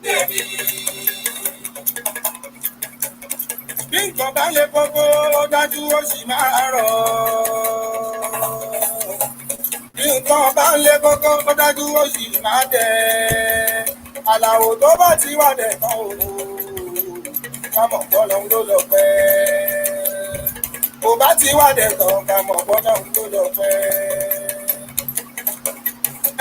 Bébí. Bí nǹkan bá lè kókó dájú ó sì máa rọ̀. Bí nǹkan bá lè kókó dájú ó sì máa dẹ̀. Àlàó tó bá ti wà dẹ̀ tán o. Ká mọ̀ bọ́lọ̀ ló lọ pẹ́. Kò bá ti wà dẹ̀ tán ká mọ̀ bọ́lọ̀ ló lọ pẹ́.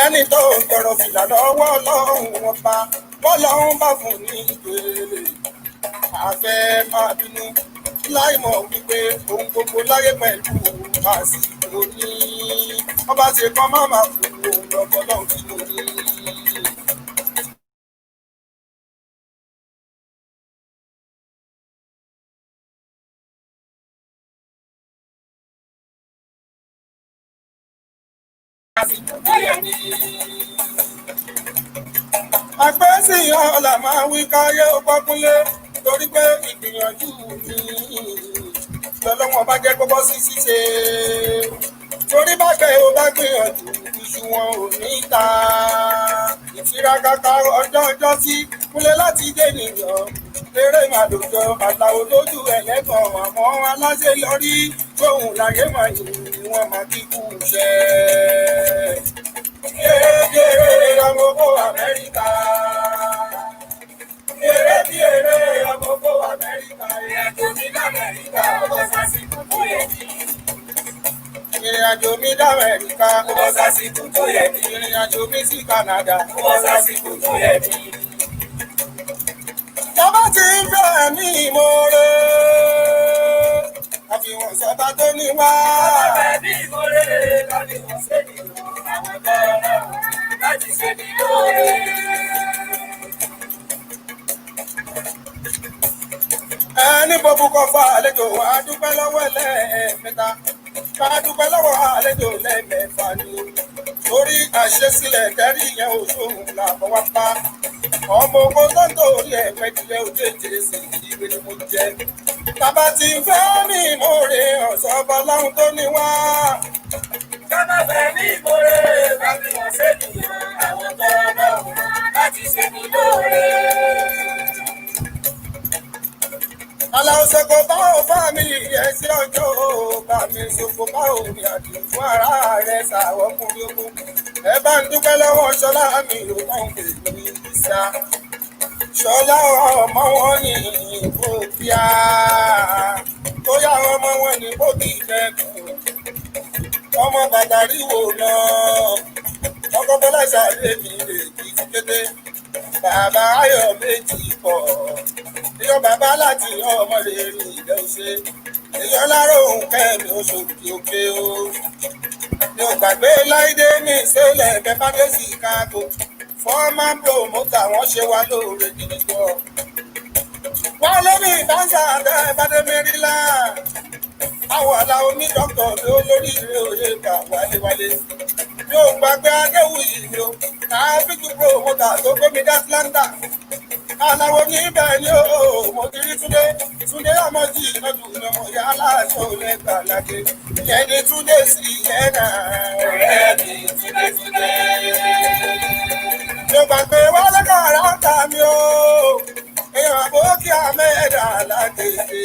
Ẹni tó ń tọrọ fìlà lọ́wọ́ Ọlọ́run wọn bá bọ́lọ́run bá fún ní ìgbélé. Àfẹ́ máa bínú láì mọ̀ wípé ohun gbogbo láyé pẹ̀lú àsìkò ní. Wọ́n bá ṣe kán má máa fún òun lọ́gbọ́n náà tí mo ní. Àpẹ́sì ọ̀la máa wí káyé ó pọ́kúnlé torí pé ìgbìyànjú mi lọ́lọ́wọ́n bá jẹ́ kó bọ́ sí ṣíṣe. Torí bá gbé o bá gbìyànjú iṣu wọn ò ní ta. Ìtiraka ọjọ́ sí kúnlé láti dé nìyàn. Eré màdòjọ Àlàó lójú ẹlẹ́gàn àmọ́ aláṣẹ yọrí tóun láyé máa yìí wọ́n máa kíkú iṣẹ́. Eré ọmọ owó Amẹ́ríkà. Eré bí eré ọmọ owó Amẹ́ríkà. Ìrìnàjò mi d'Amẹ́ríkà ọmọ sásìkò tó yẹ kí. Ìrìnàjò mi d'Amẹ́ríkà ọmọ sásìkò tó yẹ kí. Ìrìnàjò mi sí Canada ọmọ sásìkò tó yẹ kí. Tọ́ba ti ń fẹ́ mi ìmoore. Àfihàn sọ́ba tó ní wá. Bàbá mi ìmoore káfíhàn sẹ́yìn àwọn tọ́lá láti ṣe ní lóore. Ẹni bọ́bú kọ́ fún àlejò wa dúpẹ́ lọ́wọ́ ẹlẹ́ẹ̀mẹ́ta. Ká dúpẹ́ lọ́wọ́ àlejò lẹ́ẹ̀mẹ́fà ni. Torí àṣesílẹ̀ kẹ́rì yẹn ò sóhun làbọ̀ wá pa. Ọmọ oko tó ń torí ẹ̀pẹ́ tilẹ̀ ó jẹ́jẹ́ sí ìwé ni mo jẹ. Bàbá ti fẹ́ ní ìmoore ọ̀sán bọ́láhùn tó ní wá. Bàbá fẹ́ ní ìmoore bàbí wọ́n ṣe nìyẹn àwọn tó lọ́wọ́ láti ṣe ní lóore. Àlàó ṣoko bá ò fámìlì yẹn sí ọjọ́ bá mi ṣòfò bá ò ní àdùn fún ara rẹ̀ ṣàwọ́kùnrin ogun. Ẹ bá ń dúpẹ́ lọ́wọ́ Ṣọlá mi ò kàn kèé ní ìsá. Ṣọlá ọmọ wọn ní ìbòkíà. Tó yá ọmọ wọn ní bókì lẹ́kùn. Ọmọ bàtàrí wò náà. Ọkọ Bọ́lá ṣàlẹ́ mi lè kí kété. Bàbá Ayọ̀ méjì pọ̀. Iyọ̀ bàbá láti ọmọ lè rí ilé ọ̀ṣẹ́. Iyọ̀ láró òun kẹ́mi oṣù òkè o. Mi ò gbàgbé Láìdé ní ìṣẹ̀lẹ̀ Bẹ́fádé Chicago. Fọ́ọ̀mà promoter wọ́n ṣe wá lóore gidi gan. Wọ́n lórí ìbáṣà Bẹ́fádé Maryland. Àwọn Àlàó ní dọ́kítọ̀ ló lórí ìrè òye gbà wálé. Mi ò gbàgbé Adéwuyì mi o. Káfíńtì promoter tó gbé mi dá Atlanta. Àlàó ní ibẹ̀ ni ó mo ti rí Túndé ọmọdé lọ́dún ọmọ ìyá aláṣọ lẹ́gbà lágbè. Ìyẹn ni Túndé sí ìyẹn náà. Ọ̀rẹ́ mi Túndé. Mo gbà pé wọ́n lọ́kọ̀ ara ń ta mi o. Èèyàn àbókí àmẹ́ẹ̀dà lágbègbè.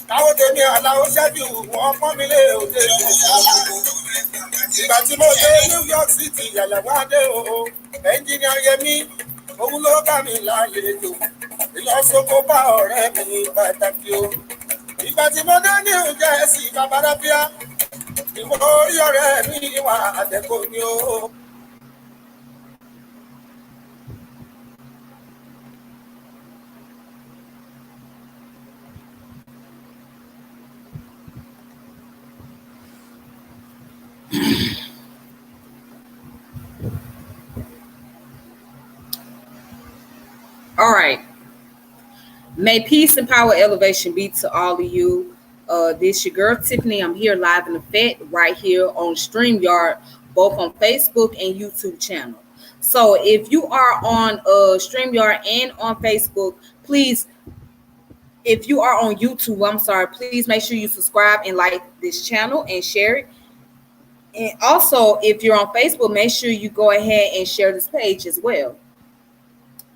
Táwọn tèmi Àlàó ṣẹ́jú wọn pọ́n mi lé òde ìṣòro. Ìgbà tí mo dé New York City yàyàwó adé o. Ẹnjìnìà Yẹmí òun ló bá mi lálejò. Ìlọsókó bá ọ̀rẹ́ mi pàtàkì o. Ìgbà tí mo dé New Jersey Babalábíà. Ìmọ̀ orí ọ̀rẹ́ mi wà àtẹ̀kọ́ ni o. All right. May peace and power elevation be to all of you. This your girl Tiffany. I'm here live in effect right here on StreamYard, both on Facebook and YouTube channel. So if you are on StreamYard and on Facebook, please, if you are on YouTube, I'm sorry, please make sure you subscribe and like this channel and share it. And also, if you're on Facebook, make sure you go ahead and share this page as well.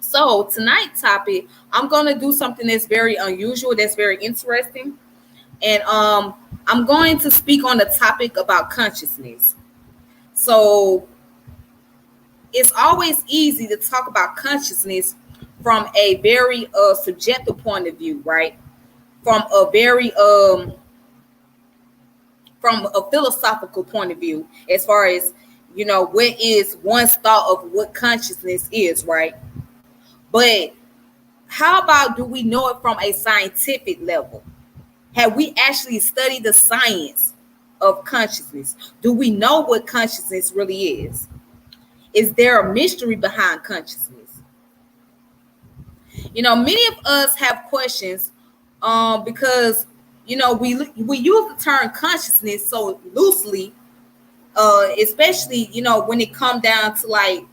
So tonight's topic, I'm gonna do something that's very unusual, that's very interesting, and I'm going to speak on the topic about consciousness. So it's always easy to talk about consciousness from a very subjective point of view, right? From a very from a philosophical point of view, as far as what is one's thought of what consciousness is, right? But how about do we know it from a scientific level? Have we actually studied the science of consciousness? Do we know what consciousness really is? Is there a mystery behind consciousness? Many of us have questions because we use the term consciousness so loosely, especially when it comes down to like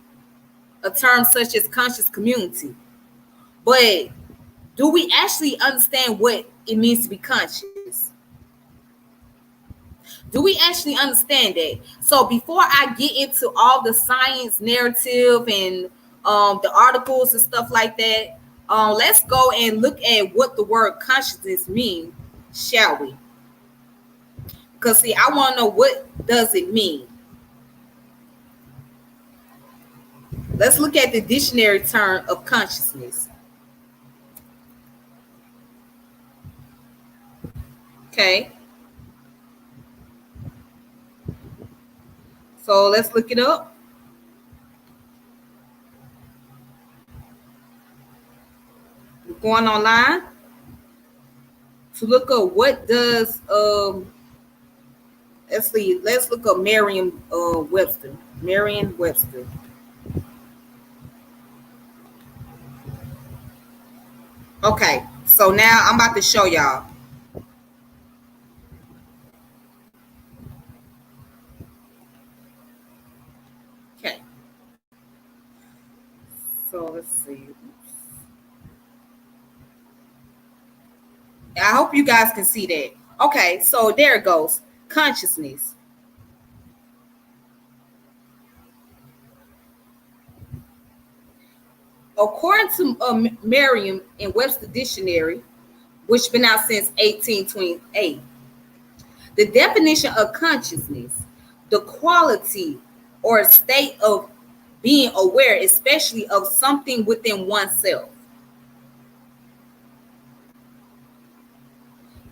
a term such as conscious community. But do we actually understand what it means to be conscious? Do we actually understand that? So before I get into all the science narrative and the articles and stuff like that, let's go and look at what the word consciousness means, shall we? Because see, I want to know, what does it mean? Let's look at the dictionary term of consciousness. Okay. So let's look it up. We're going online to look up what does let's see, let's look up Merriam-Webster. Merriam-Webster. Okay, so now I'm about to show y'all. Okay. So let's see. I hope you guys can see that. Okay, so there it goes. Consciousness. According to Merriam and Webster Dictionary, which has been out since 1828, the definition of consciousness, the quality or state of being aware, especially of something within oneself.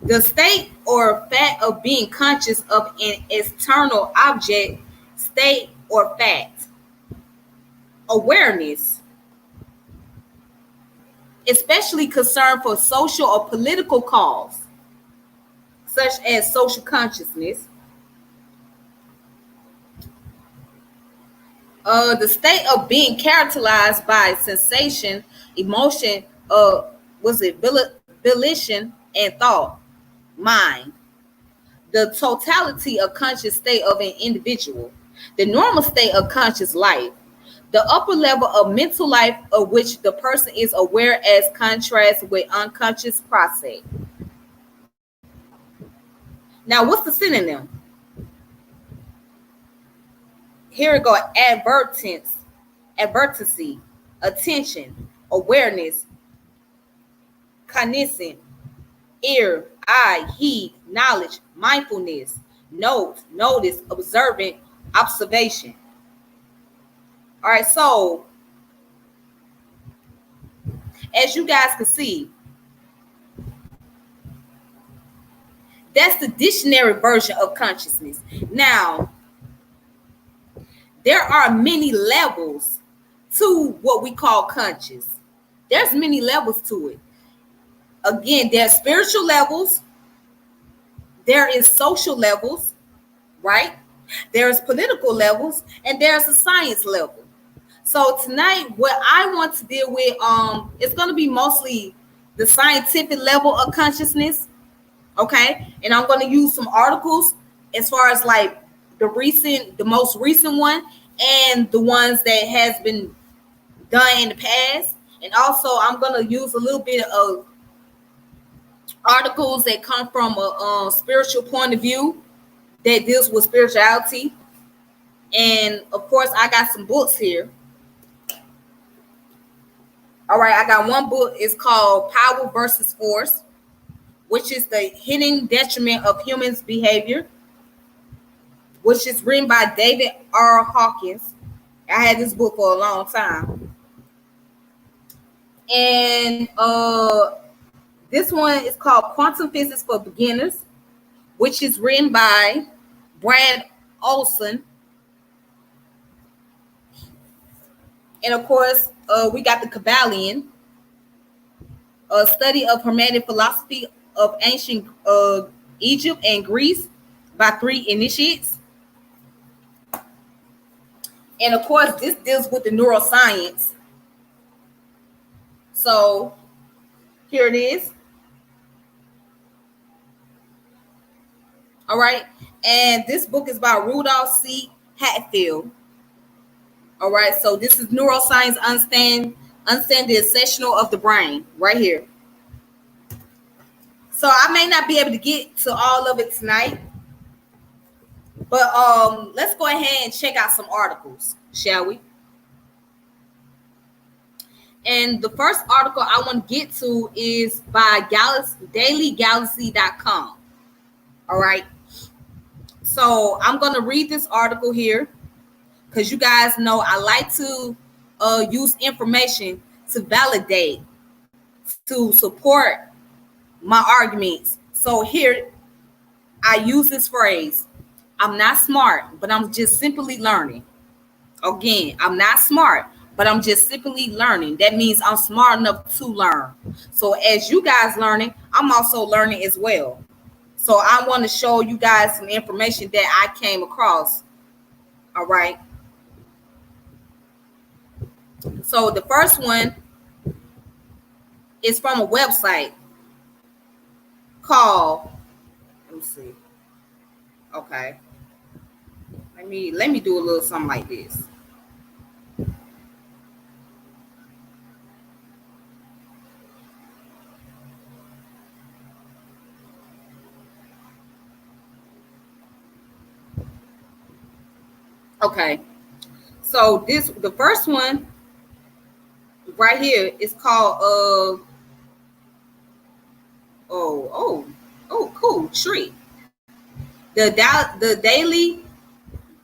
The state or fact of being conscious of an external object, state, or fact. Awareness, especially concern for social or political cause, such as social consciousness. The state of being characterized by sensation, emotion, volition, and thought, mind. The totality of conscious state of an individual, the normal state of conscious life, the upper level of mental life of which the person is aware as contrast with unconscious process. Now, what's the synonym? Here we go. Advertence, attention, awareness, cognizant, ear, eye, heed, knowledge, mindfulness, note, notice, observant, observation. All right, so as you guys can see, that's the dictionary version of consciousness. Now, there are many levels to what we call conscious. There's many levels to it. Again, there's spiritual levels, there is social levels, right? There's political levels, and there's a science level. So tonight, what I want to deal with, it's going to be mostly the scientific level of consciousness, okay? And I'm going to use some articles as far as like the most recent one, and the ones that has been done in the past. And also, I'm going to use a little bit of articles that come from a spiritual point of view that deals with spirituality. And of course, I got some books here. All right, I got one book. It's called Power versus Force, which is the hidden detriment of humans' behavior, which is written by David R. Hawkins. I had this book for a long time. And this one is called Quantum Physics for Beginners, which is written by Brad Olson. And of course, we got the Kabbalion, a study of Hermetic philosophy of ancient Egypt and Greece by 3 initiates. And of course, this deals with the neuroscience. So here it is. All right. And this book is by Rudolph C. Hatfield. All right. So this is Neuroscience, Understand the Essential of the Brain right here. So I may not be able to get to all of it tonight, but let's go ahead and check out some articles, shall we? And the first article I want to get to is by dailygalaxy.com. All right. So I'm going to read this article here because you guys know I like to use information to validate, to support my arguments. So here I use this phrase: I'm not smart, but I'm just simply learning. Again, I'm not smart, but I'm just simply learning. That means I'm smart enough to learn. So as you guys learning, I'm also learning as well. So I want to show you guys some information that I came across. All right. So the first one is from a website called, let me see. Okay. Let me do a little something like this. Okay. So the first one right here is called cool tree. The Daily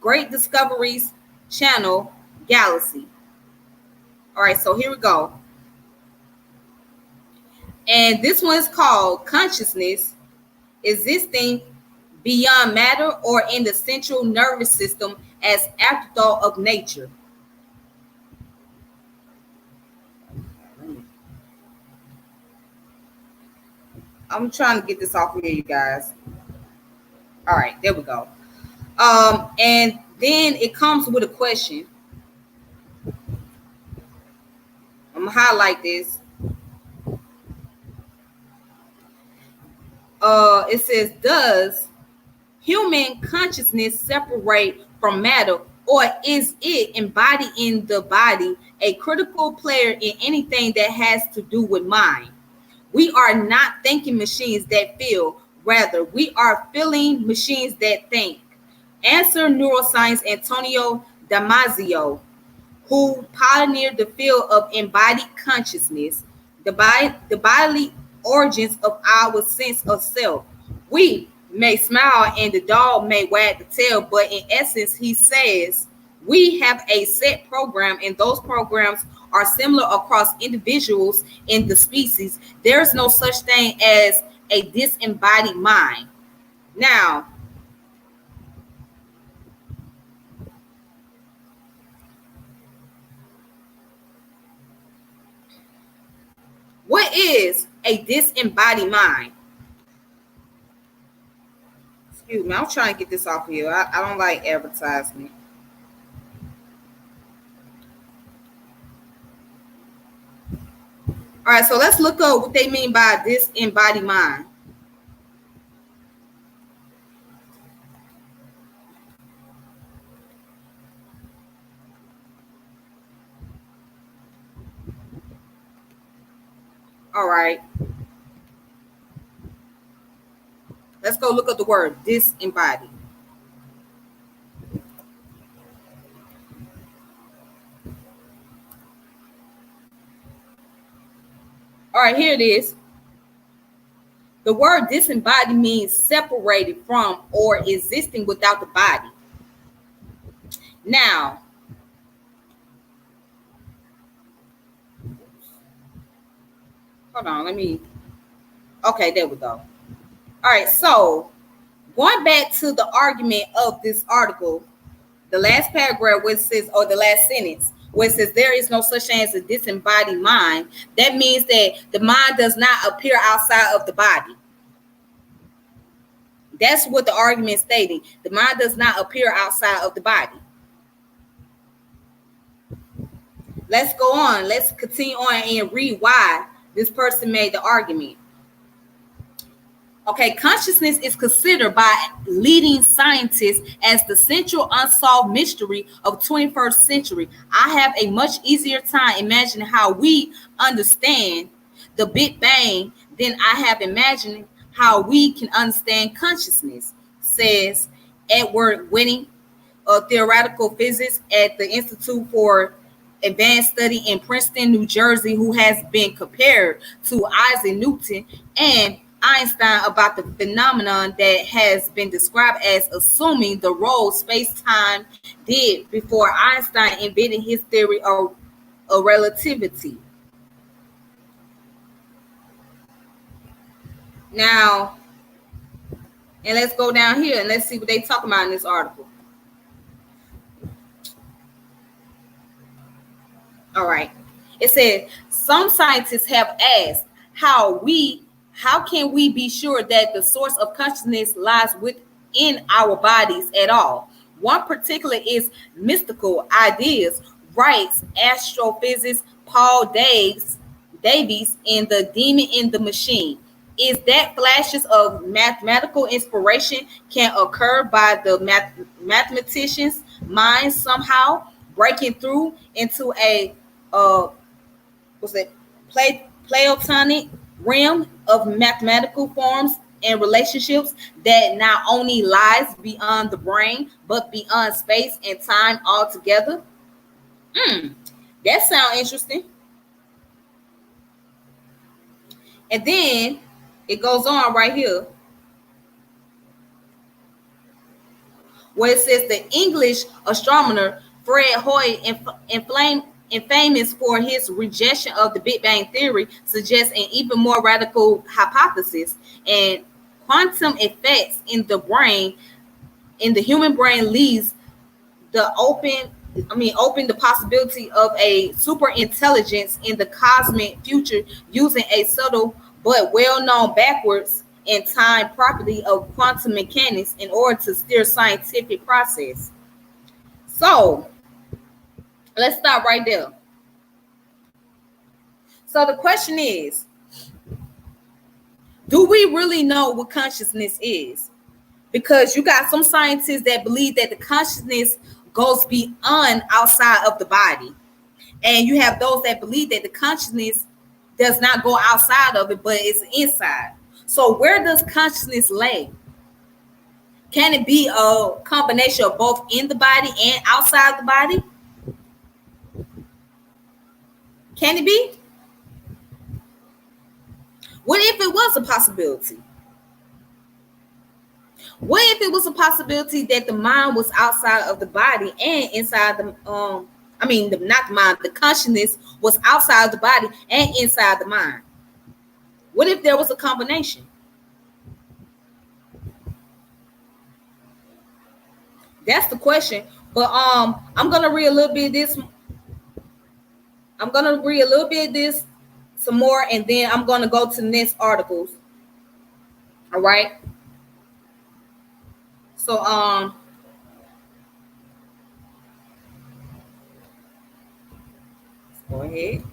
Great Discoveries channel Galaxy. All right, so here we go. And this one is called Consciousness Existing Beyond Matter or in the Central Nervous System as Afterthought of Nature. I'm trying to get this off here, you guys. All right, there we go. And then it comes with a question. I'm gonna highlight this. It says, does human consciousness separate from matter, or is it embodied in the body, a critical player in anything that has to do with mind? We are not thinking machines that feel, rather, we are feeling machines that think. Answer neuroscience Antonio Damasio, who pioneered the field of embodied consciousness, the bodily origins of our sense of self. We may smile and the dog may wag the tail, but in essence, he says we have a set program, and those programs are similar across individuals in the species. There is no such thing as a disembodied mind. Now, what is a disembodied mind? Excuse me, I'm trying to get this off here. I don't like advertisement. All right, so let's look up what they mean by disembodied mind. All right. Let's go look up the word disembodied. All right, here it is. The word disembodied means separated from or existing without the body. Now, hold on, okay, there we go. All right, so going back to the argument of this article, the last paragraph where it says, or the last sentence, where it says there is no such thing as a disembodied mind, that means that the mind does not appear outside of the body. That's what the argument is stating. The mind does not appear outside of the body. Let's go on. Let's continue on and read why this person made the argument. Okay, consciousness is considered by leading scientists as the central unsolved mystery of 21st century. I have a much easier time imagining how we understand the Big Bang than I have imagined how we can understand consciousness, says Edward Whitney, a theoretical physicist at the Institute for Advanced Study in Princeton, New Jersey, who has been compared to Isaac Newton and Einstein about the phenomenon that has been described as assuming the role space-time did before Einstein invented his theory of relativity. Now, and let's go down here and let's see what they talk about in this article. All right. It said some scientists have asked how can we be sure that the source of consciousness lies within our bodies at all? One particular is mystical ideas, writes astrophysicist Paul Davies in The Demon in the Machine. Is that flashes of mathematical inspiration can occur by the mathematician's mind somehow breaking through into a Platonic realm of mathematical forms and relationships that not only lies beyond the brain but beyond space and time altogether. That sounds interesting. And then it goes on right here where it says the English astronomer Fred Hoyle, famous for his rejection of the Big Bang theory, suggests an even more radical hypothesis, and quantum effects in the human brain leaves open the possibility of a super intelligence in the cosmic future using a subtle but well-known backwards in time property of quantum mechanics in order to steer scientific process. So let's stop right there. So the question is, do we really know what consciousness is? Because you got some scientists that believe that the consciousness goes beyond outside of the body. And you have those that believe that the consciousness does not go outside of it, but it's inside. So where does consciousness lay? Can it be a combination of both in the body and outside the body? Can it be? What if it was a possibility? What if it was a possibility that the mind was outside of the body and inside the not the mind, the consciousness was outside of the body and inside the mind? What if there was a combination? That's the question. But I'm gonna read a little bit of this. I'm gonna read a little bit of this some more, and then I'm gonna go to the next articles. All right. So go ahead.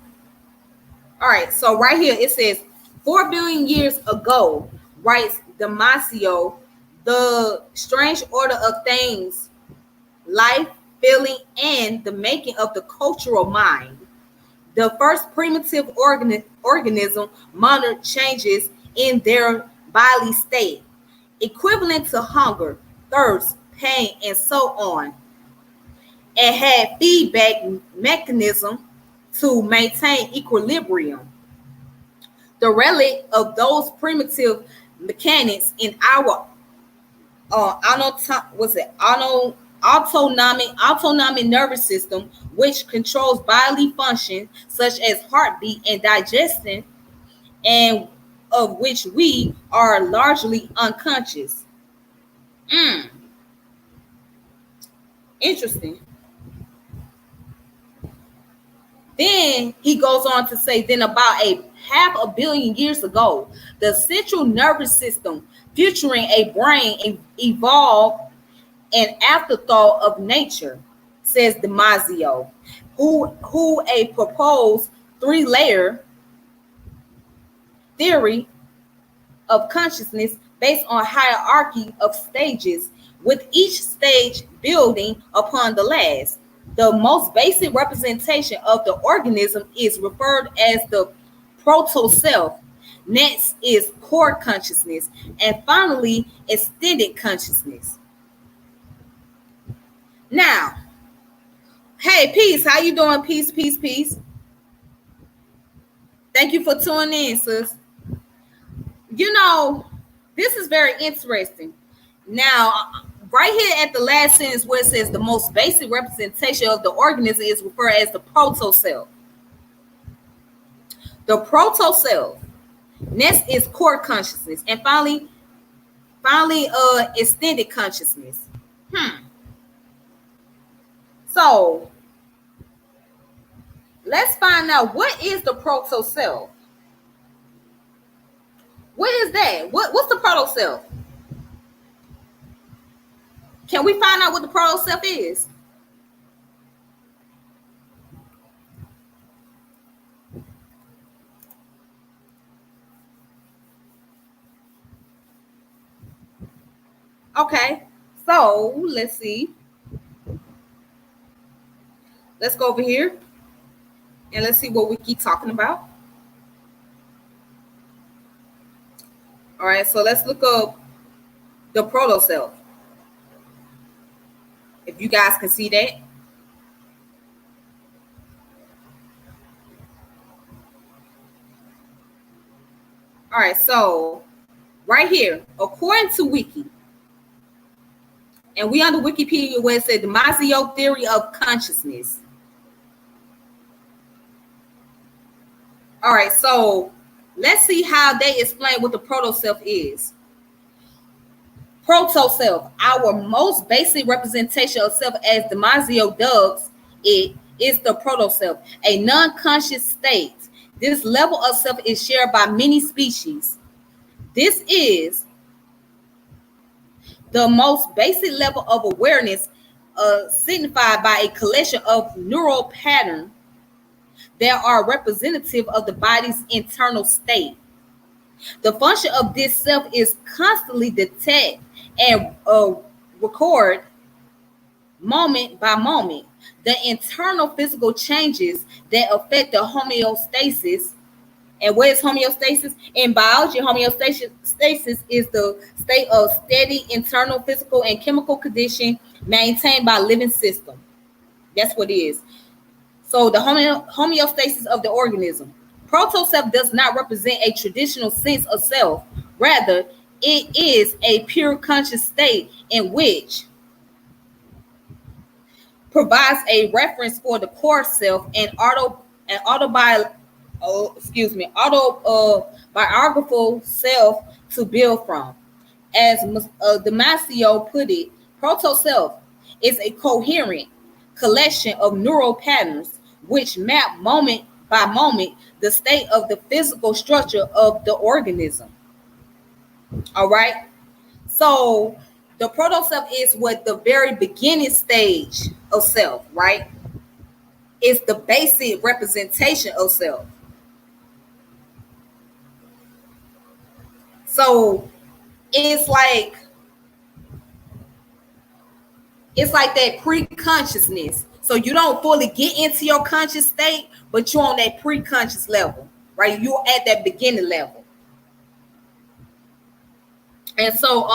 All right, so right here it says 4 billion years ago, writes Damasio, the strange order of things, life, feeling, and the making of the cultural mind. The first primitive organism monitored changes in their bodily state, equivalent to hunger, thirst, pain, and so on, and had feedback mechanism to maintain equilibrium. the relic of those primitive mechanics in our autonomic nervous system, which controls bodily function such as heartbeat and digestion, and of which we are largely unconscious. Interesting. Then he goes on to say, then about a half a billion years ago, the central nervous system, featuring a brain, evolved an afterthought of nature, says Damasio, who a proposed three-layer theory of consciousness based on hierarchy of stages, with each stage building upon the last. The most basic representation of the organism is referred as the proto-self. Next is core consciousness, and finally extended consciousness. Now, hey, peace. How you doing? Peace, peace, peace. Thank you for tuning in, sis. You know, this is very interesting. Now, right here at the last sentence where it says the most basic representation of the organism is referred as the proto-self. The proto-self. Next is core consciousness. And finally, extended consciousness. So, let's find out, what is the proto-self? What is that? What's the proto-self? Can we find out what the proto-self is? Okay, so let's see. Let's go over here and let's see what we keep talking about. All right, so let's look up the proto-self. If you guys can see that. All right, so right here, according to Wiki, and we on the Wikipedia where it said Damasio theory of consciousness. All right, so let's see how they explain what the proto-self is. Proto-self, our most basic representation of self as Damasio does it, is the proto-self, a non-conscious state. This level of self is shared by many species. This is the most basic level of awareness, signified by a collection of neural patterns that are representative of the body's internal state. The function of this self is constantly detect and record moment by moment the internal physical changes that affect the homeostasis. And what is homeostasis? In biology, homeostasis is the state of steady internal physical and chemical condition maintained by living system. That's what it is. So the homeostasis of the organism. Proto-self does not represent a traditional sense of self. Rather, it is a pure conscious state in which provides a reference for the core self and autobiographical self to build from. As Damasio put it, proto-self is a coherent collection of neural patterns which map moment by moment the state of the physical structure of the organism. All right. So the proto-self is what the very beginning stage of self, right? It's the basic representation of self. So it's like that pre-consciousness. So you don't fully get into your conscious state, but you're on that pre-conscious level, right? You're at that beginning level. And so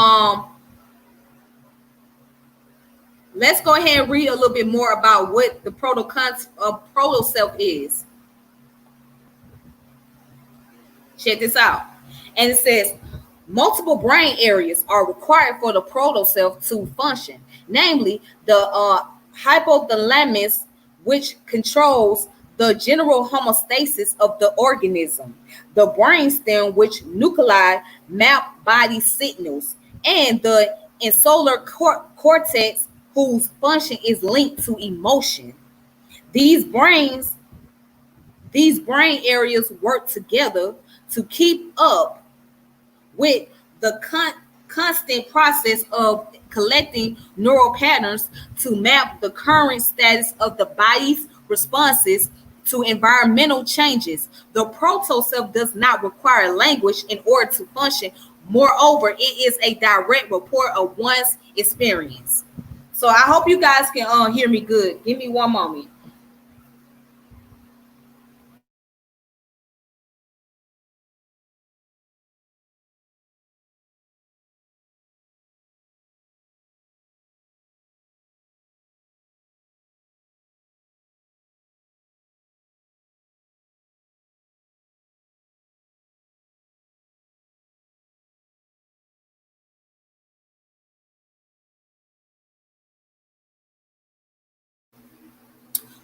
let's go ahead and read a little bit more about what the proto-self is. Check this out. And it says multiple brain areas are required for the protoself to function, namely the hypothalamus, which controls the general homeostasis of the organism, the brainstem, which nuclei map body signals, and the insular cortex, whose function is linked to emotion. These brains, these brain areas work together to keep up with the constant process of collecting neural patterns to map the current status of the body's responses to environmental changes. The proto-self does not require language in order to function. Moreover, it is a direct report of one's experience. So I hope you guys can hear me good. Give me one moment.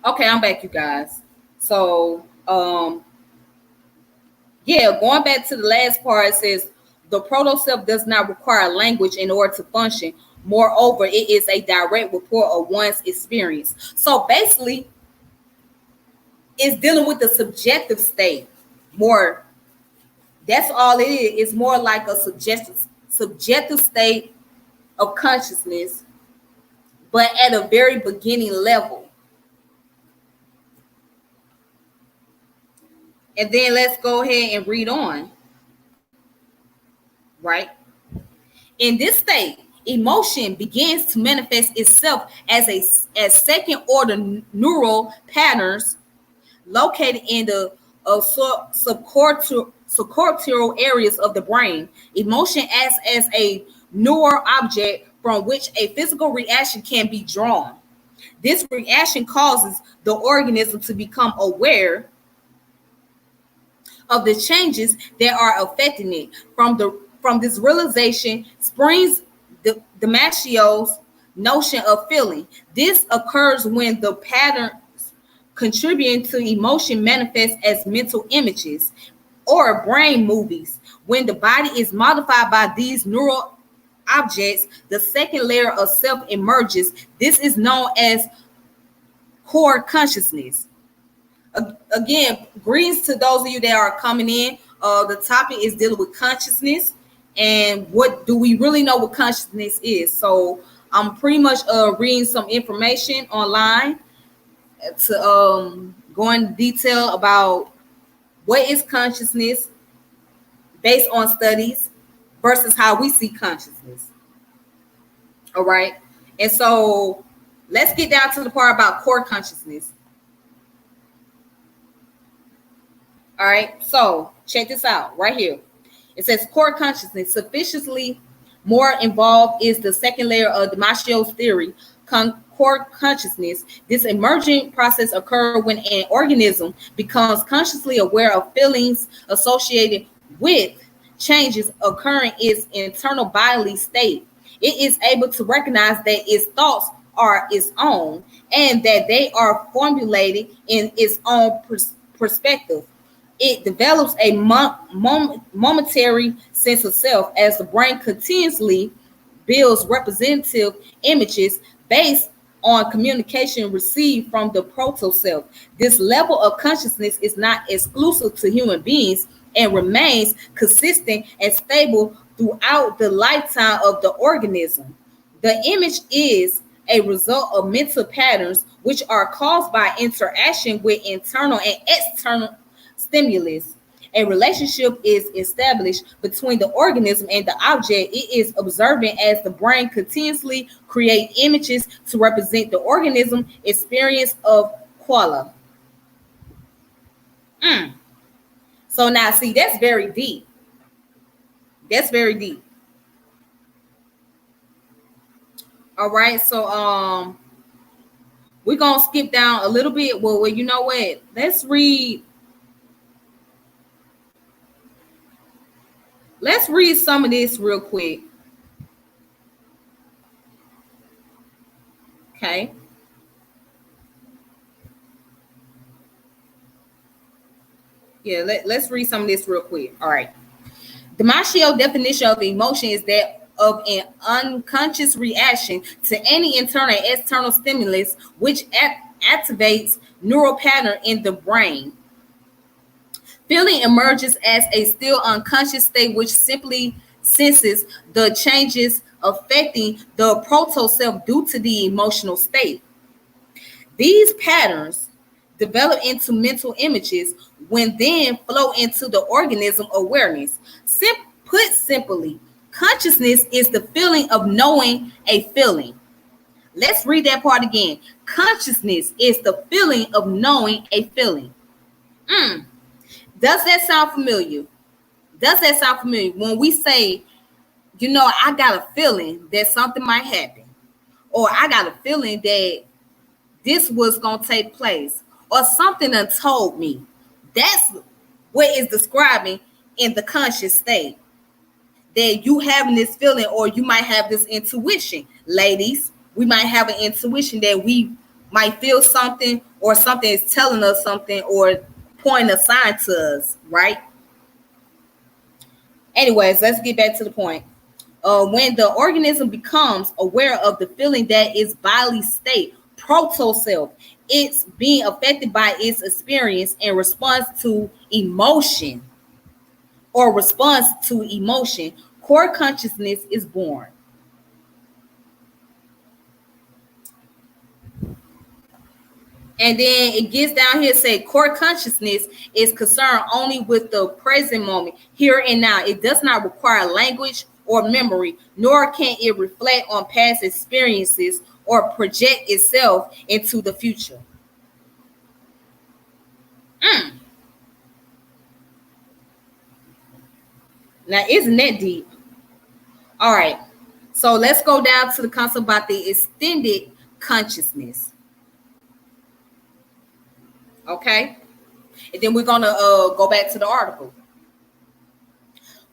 Okay, I'm back, you guys. So, yeah, going back to the last part, it says the proto-self does not require language in order to function. Moreover, it is a direct report of one's experience. So basically, it's dealing with the subjective state. More, that's all it is. It's more like a subjective state of consciousness, but at a very beginning level. And then let's go ahead and read on. Right? In this state, emotion begins to manifest itself as second order neural patterns located in the subcortical areas of the brain. Emotion acts as a neural object from which a physical reaction can be drawn. This reaction causes the organism to become aware of the changes that are affecting it. From this realization springs the Damascio's notion of feeling. This occurs when the patterns contributing to emotion manifest as mental images or brain movies. When the body is modified by these neural objects, the second layer of self emerges. This is known as core consciousness. Again, greetings to those of you that are coming in. The topic is dealing with consciousness and what do we really know what consciousness is. So I'm pretty much reading some information online to go into detail about what is consciousness based on studies versus how we see consciousness. All right. And so let's get down to the part about core consciousness. All right, so check this out right here. It says core consciousness. Sufficiently more involved is the second layer of Damascio's theory, core consciousness. This emergent process occurs when an organism becomes consciously aware of feelings associated with changes occurring in its internal bodily state. It is able to recognize that its thoughts are its own and that they are formulated in its own perspective. It develops a momentary sense of self as the brain continuously builds representative images based on communication received from the proto-self. This level of consciousness is not exclusive to human beings and remains consistent and stable throughout the lifetime of the organism. The image is a result of mental patterns which are caused by interaction with internal and external stimulus. A relationship is established between the organism and the object it is observing as the brain continuously creates images to represent the organism experience of qualia. So now see, that's very deep. That's very deep. All right, so we're gonna skip down a little bit. Well, you know what? Let's read. Let's read some of this real quick. Okay. Yeah, let's read some of this real quick. All right. Damasio definition of emotion is that of an unconscious reaction to any internal and external stimulus which activates neural pattern in the brain. Feeling emerges as a still unconscious state which simply senses the changes affecting the proto self due to the emotional state. These patterns develop into mental images when then flow into the organism awareness. Put simply, consciousness is the feeling of knowing a feeling. Let's read that part again. Consciousness is the feeling of knowing a feeling. Does that sound familiar? Does that sound familiar? When we say, I got a feeling that something might happen, or I got a feeling that this was going to take place, or something done told me. That's what is describing in the conscious state. That you having this feeling, or you might have this intuition. Ladies, we might have an intuition that we might feel something, or something is telling us something, or pointing a sign to us, right? Anyways, let's get back to the point. When the organism becomes aware of the feeling that is bodily state, proto self, it's being affected by its experience and response to emotion, core consciousness is born. And then it gets down here, say core consciousness is concerned only with the present moment, here and now. It does not require language or memory, nor can it reflect on past experiences or project itself into the future. Now, isn't that deep? All right. So let's go down to the concept about the extended consciousness. Okay. And then we're going to go back to the article.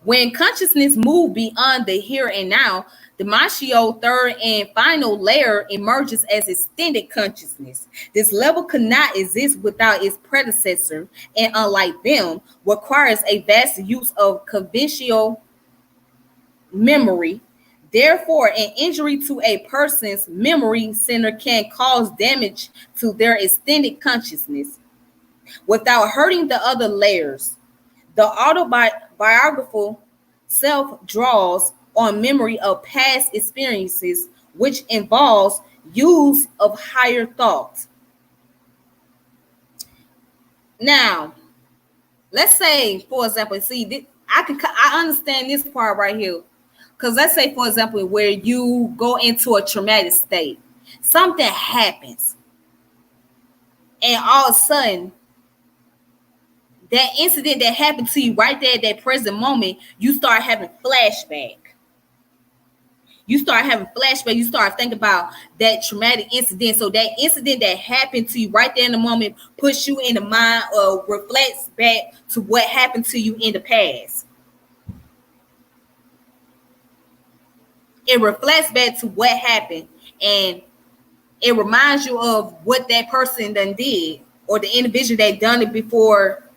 When consciousness moves beyond the here and now, the Damasio third and final layer emerges as extended consciousness. This level could not exist without its predecessor, and unlike them, requires a vast use of conventional memory. Therefore, an injury to a person's memory center can cause damage to their extended consciousness without hurting the other layers. The autobiographical self draws on memory of past experiences, which involves use of higher thoughts. Now, let's say, for example, I understand this part right here. Because let's say, for example, where you go into a traumatic state, something happens, and all of a sudden, that incident that happened to you right there at that present moment, you start having flashback. You start thinking about that traumatic incident. So that incident that happened to you right there in the moment puts you in the mind, or reflects back to what happened to you in the past. It reflects back to what happened, and it reminds you of what that person done did, or the individual that done it before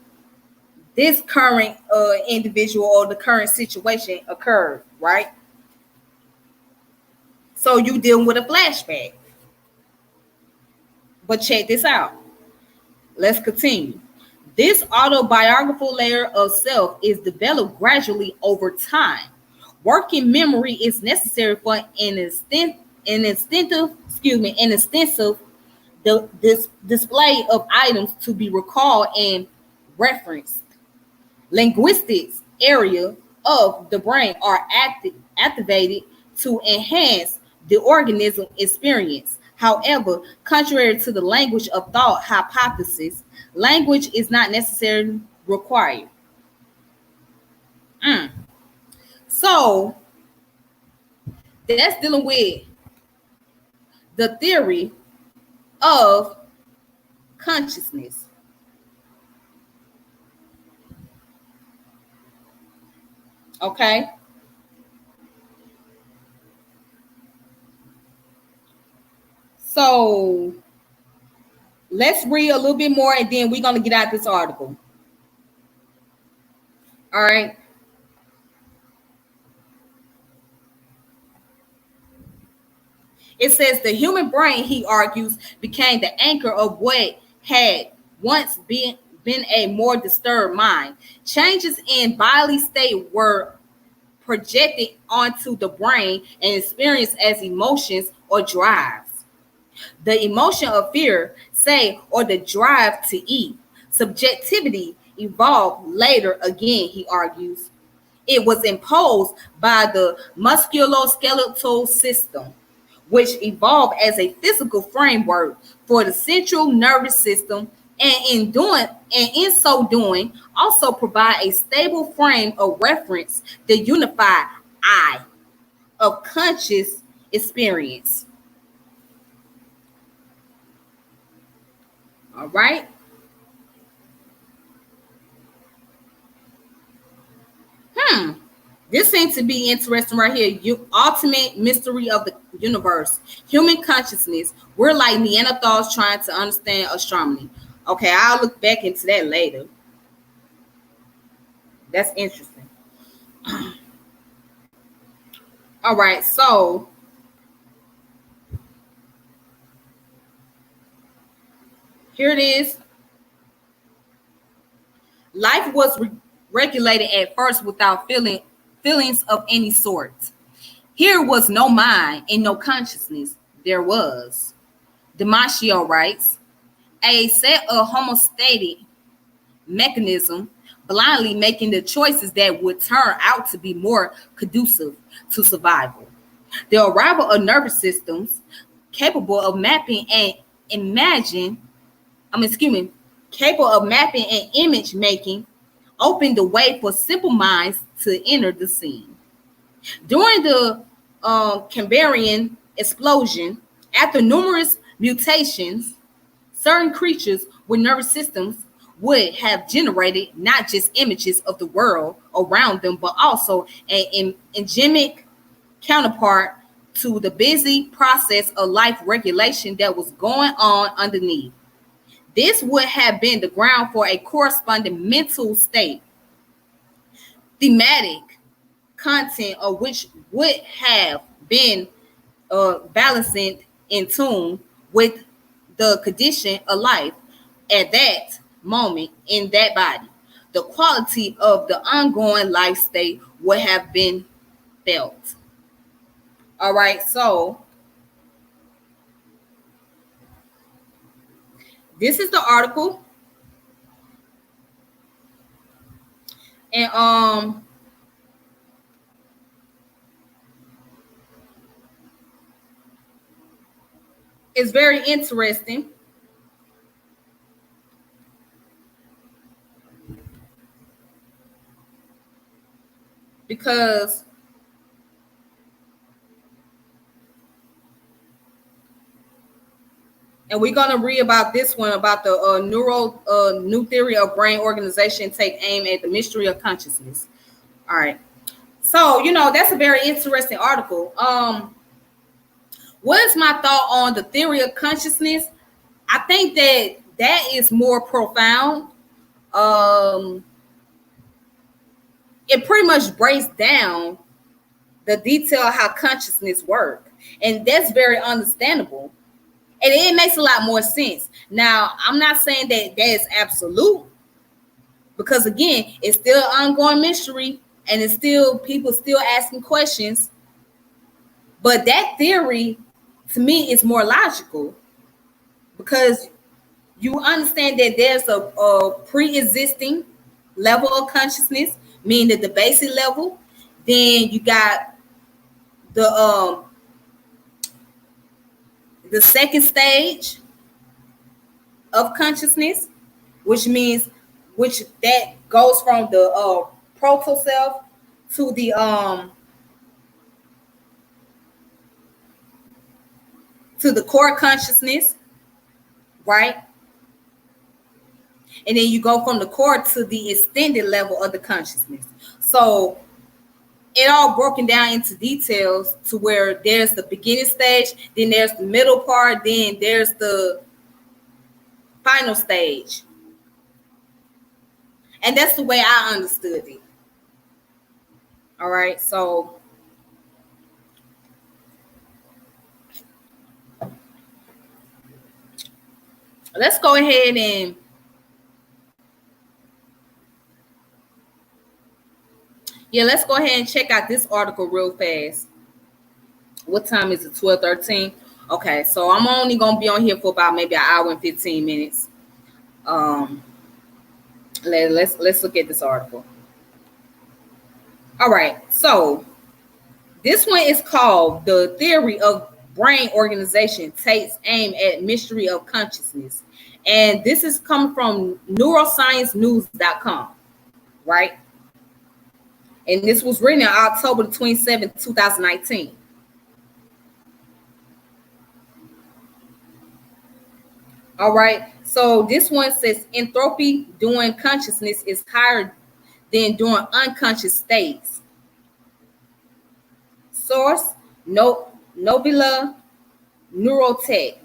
this current individual or the current situation occurred, right? So you dealing with a flashback. But check this out. Let's continue. This autobiographical layer of self is developed gradually over time. Working memory is necessary for an extensive display of items to be recalled and referenced. Linguistics area of the brain are activated to enhance the organism experience. However, contrary to the language of thought hypothesis, language is not necessarily required. So that's dealing with the theory of consciousness. Okay. So let's read a little bit more and then we're going to get out this article. All right. It says the human brain, he argues, became the anchor of what had once been a more disturbed mind. Changes in bodily state were projected onto the brain and experienced as emotions or drives. The emotion of fear, say, or the drive to eat. Subjectivity evolved later again, he argues. It was imposed by the musculoskeletal system, which evolved as a physical framework for the central nervous system, and in so doing, also provide a stable frame of reference, the unified I of conscious experience. All right. Hmm. This seems to be interesting right here. Ultimate mystery of the universe. Human consciousness. We're like Neanderthals trying to understand astronomy. Okay, I'll look back into that later. That's interesting. All right, so here it is. Life was regulated at first without feelings of any sort. Here was no mind and no consciousness. There was. Damasio writes, a set of homeostatic mechanism blindly making the choices that would turn out to be more conducive to survival. The arrival of nervous systems capable of mapping and imagine, excuse me, capable of mapping and image making opened the way for simple minds to enter the scene. During the Cambrian explosion, after numerous mutations, certain creatures with nervous systems would have generated not just images of the world around them, but also an endemic counterpart to the busy process of life regulation that was going on underneath. This would have been the ground for a corresponding mental state, thematic content of which would have been balancing in tune with the condition of life at that moment in that body. The quality of the ongoing life state would have been felt. All right, so this is the article, and it's very interesting because and we're going to read about this one about the new theory of brain organization take aim at the mystery of consciousness. All right, so that's a very interesting article. What is my thought on the theory of consciousness? I think that is more profound. It pretty much breaks down the detail of how consciousness works, and that's very understandable. And it makes a lot more sense. Now, I'm not saying that is absolute, because again, it's still an ongoing mystery, and it's still people still asking questions. But that theory, to me, is more logical, because you understand that there's a pre-existing level of consciousness, meaning the basic level. Then you got the second stage of consciousness, which that goes from the proto self to the core consciousness, right? And then you go from the core to the extended level of the consciousness. So it all broken down into details to where there's the beginning stage, then there's the middle part, then there's the final stage. And that's the way I understood it. All right, so let's go ahead and let's go ahead and check out this article real fast. What time is it? 12:13. Okay, so I'm only gonna be on here for about maybe an hour and 15 minutes. Let's look at this article. All right, so this one is called "The Theory of Brain Organization Takes Aim at Mystery of Consciousness," and this is coming from neurosciencenews.com, right? And this was written on October 27th, 2019. All right, so this one says entropy during consciousness is higher than during unconscious states. Source, Novula Neurotech.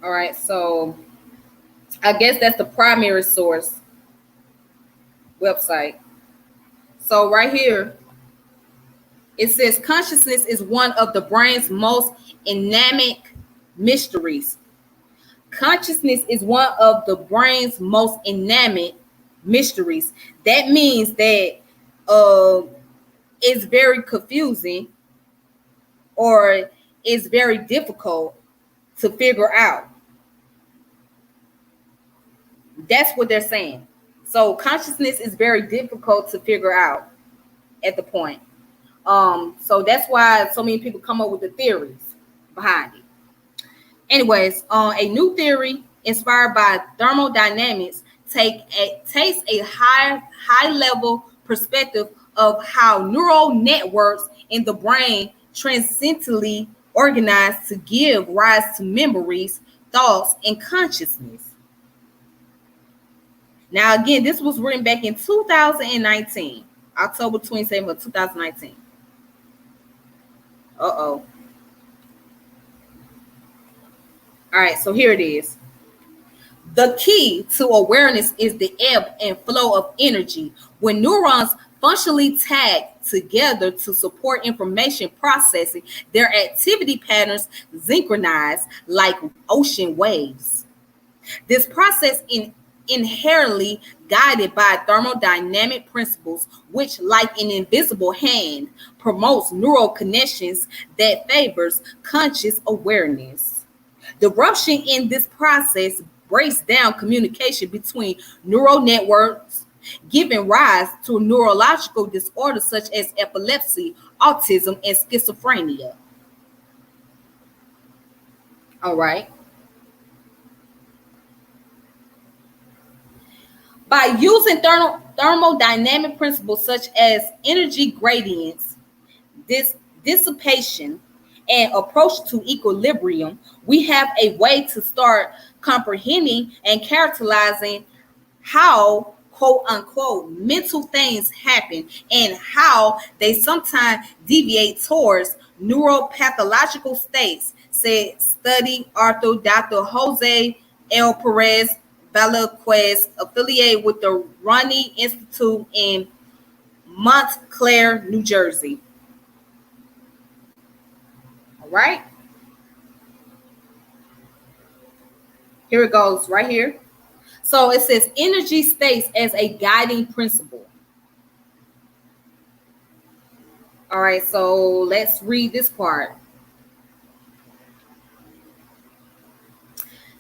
All right, so I guess that's the primary source website. So right here, it says consciousness is one of the brain's most enigmatic mysteries. Consciousness is one of the brain's most enigmatic mysteries. That means that it's very confusing or it's very difficult to figure out. That's what they're saying. So consciousness is very difficult to figure out at the point. So that's why so many people come up with the theories behind it. Anyways, a new theory inspired by thermodynamics takes a high level perspective of how neural networks in the brain transiently organize to give rise to memories, thoughts, and consciousness. Now, again, this was written back in 2019, October 27th of 2019. All right, so here it is. The key to awareness is the ebb and flow of energy. When neurons functionally tag together to support information processing, their activity patterns synchronize like ocean waves. This process inherently guided by thermodynamic principles, which, like an invisible hand, promotes neural connections that favors conscious awareness. The rupture in this process breaks down communication between neural networks, giving rise to neurological disorders such as epilepsy, autism, and schizophrenia. All right. By using thermodynamic principles such as energy gradients, dissipation, and approach to equilibrium, we have a way to start comprehending and characterizing how, quote unquote, mental things happen and how they sometimes deviate towards neuropathological states, said study author Dr. Jose L. Perez Velasquez, affiliated with the Ronny Institute in Montclair, New Jersey. All right. Here it goes right here. So it says energy states as a guiding principle. All right, so let's read this part.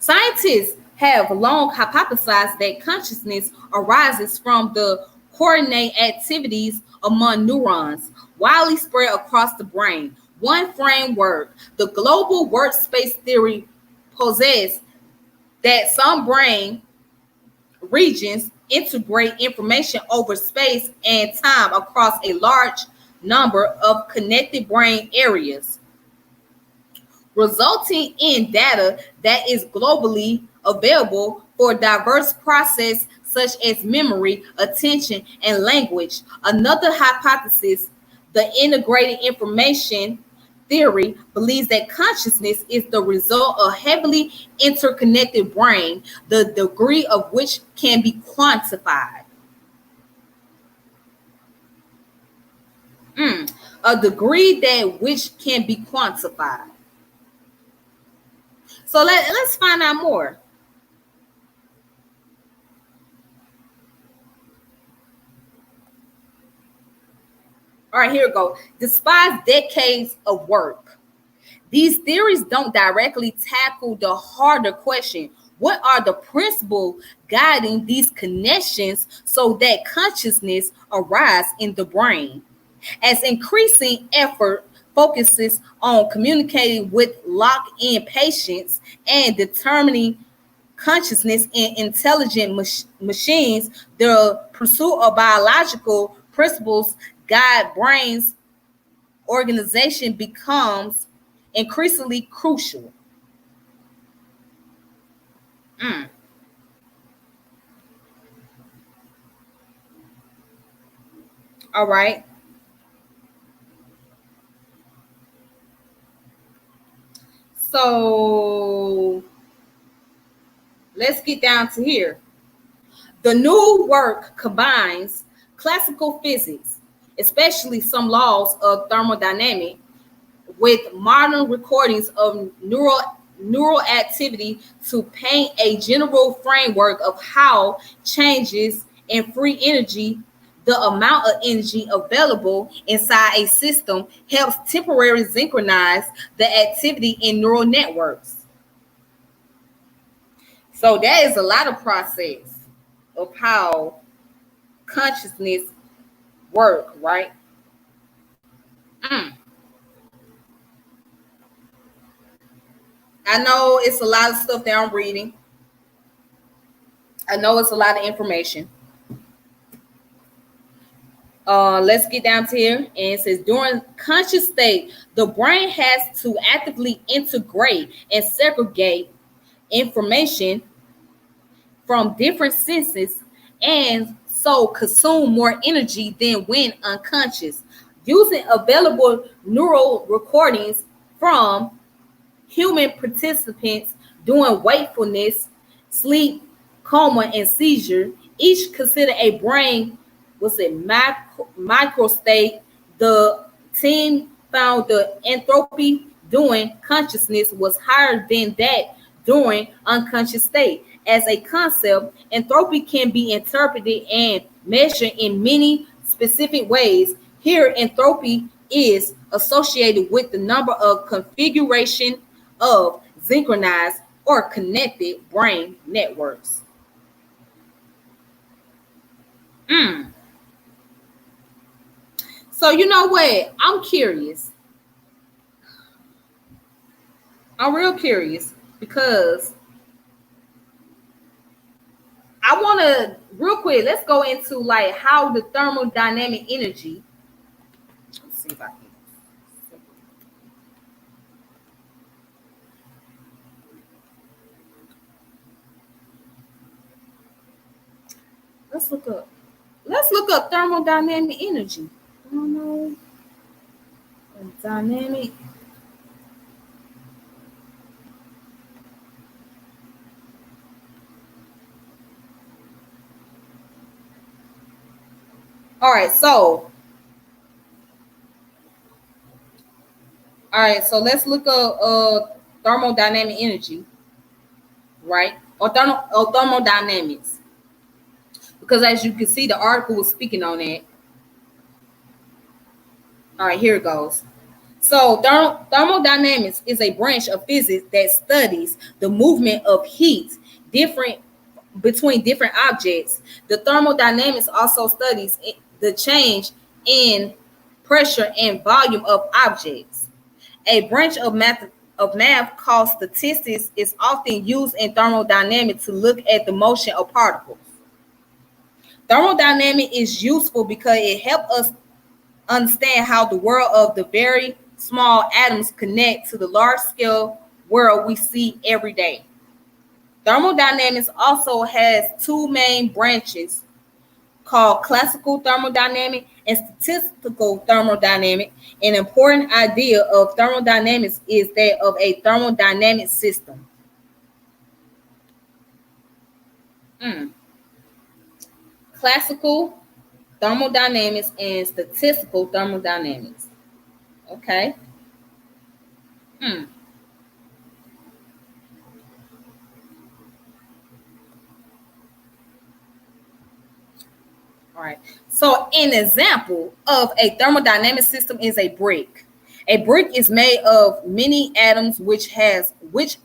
Scientists have long hypothesized that consciousness arises from the coordinate activities among neurons, widely spread across the brain. One framework, the global workspace theory, posits that some brain regions integrate information over space and time across a large number of connected brain areas, resulting in data that is globally available for diverse process such as memory, attention, and language. Another hypothesis, the integrated information theory, believes that consciousness is the result of heavily interconnected brain, the degree of which can be quantified. A degree that which can be quantified. So let's find out more. All right, here we go. Despite decades of work, these theories don't directly tackle the harder question: what are the principles guiding these connections so that consciousness arises in the brain? As increasing effort focuses on communicating with locked-in patients and determining consciousness in intelligent machines, the pursuit of biological principles guide brains organization becomes increasingly crucial. Mm. All right. So let's get down to here. The new work combines classical physics, especially some laws of thermodynamics, with modern recordings of neural activity to paint a general framework of how changes in free energy, the amount of energy available inside a system, helps temporarily synchronize the activity in neural networks. So that is a lot of process of how consciousness work, right? Mm. I know it's a lot of stuff that I'm reading. I know it's a lot of information. Let's get down to here. And it says, during conscious state, the brain has to actively integrate and segregate information from different senses and so consume more energy than when unconscious. Using available neural recordings from human participants during wakefulness, sleep, coma, and seizure, each consider a brain was a microstate. The team found the entropy during consciousness was higher than that during unconscious state. As a concept, entropy can be interpreted and measured in many specific ways. Here, entropy is associated with the number of configuration of synchronized or connected brain networks. Mm. So you know what? I'm curious. I'm real curious because I want to real quick. Let's go into like how the thermodynamic energy. Let's see if I can. Let's look up. Let's look up thermodynamic energy. Dynamic. All right, so let's look up thermodynamic energy, right? Or thermodynamics. Because as you can see, the article was speaking on that. All right, here it goes. So thermodynamics is a branch of physics that studies the movement of heat different between different objects. The thermodynamics also studies the change in pressure and volume of objects. A branch of math called statistics is often used in thermodynamics to look at the motion of particles. Thermodynamics is useful because it helps us understand how the world of the very small atoms connect to the large scale world we see every day. Thermodynamics also has two main branches called classical thermodynamic and statistical thermodynamic. An important idea of thermodynamics is that of a thermodynamic system. Classical thermodynamics and statistical thermodynamics. Okay. All right. So an example of a thermodynamic system is a brick. A brick is made of many atoms which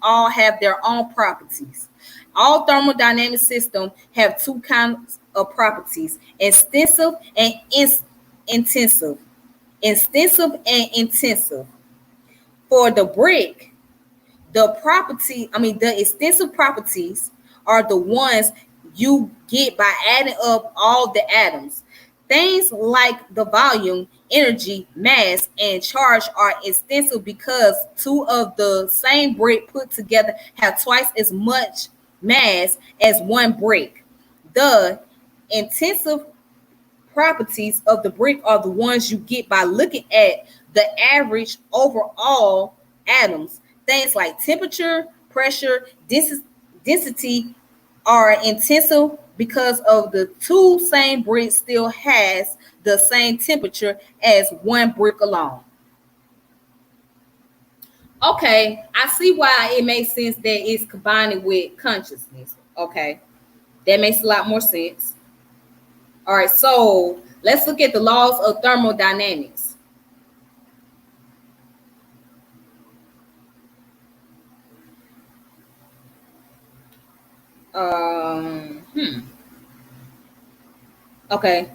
all have their own properties. All thermodynamic systems have two kinds of properties: extensive and intensive. Extensive and intensive. For the brick, the extensive properties are the ones you get by adding up all the atoms. Things like the volume, energy, mass, and charge are extensive because two of the same brick put together have twice as much mass as one brick. The intensive properties of the brick are the ones you get by looking at the average overall atoms. Things like temperature, pressure, density are intensive because of the two same bricks still has the same temperature as one brick alone. Okay, I see why it makes sense that it's combining with consciousness. Okay, that makes a lot more sense. All right, so let's look at the laws of thermodynamics. Um, hmm. Okay.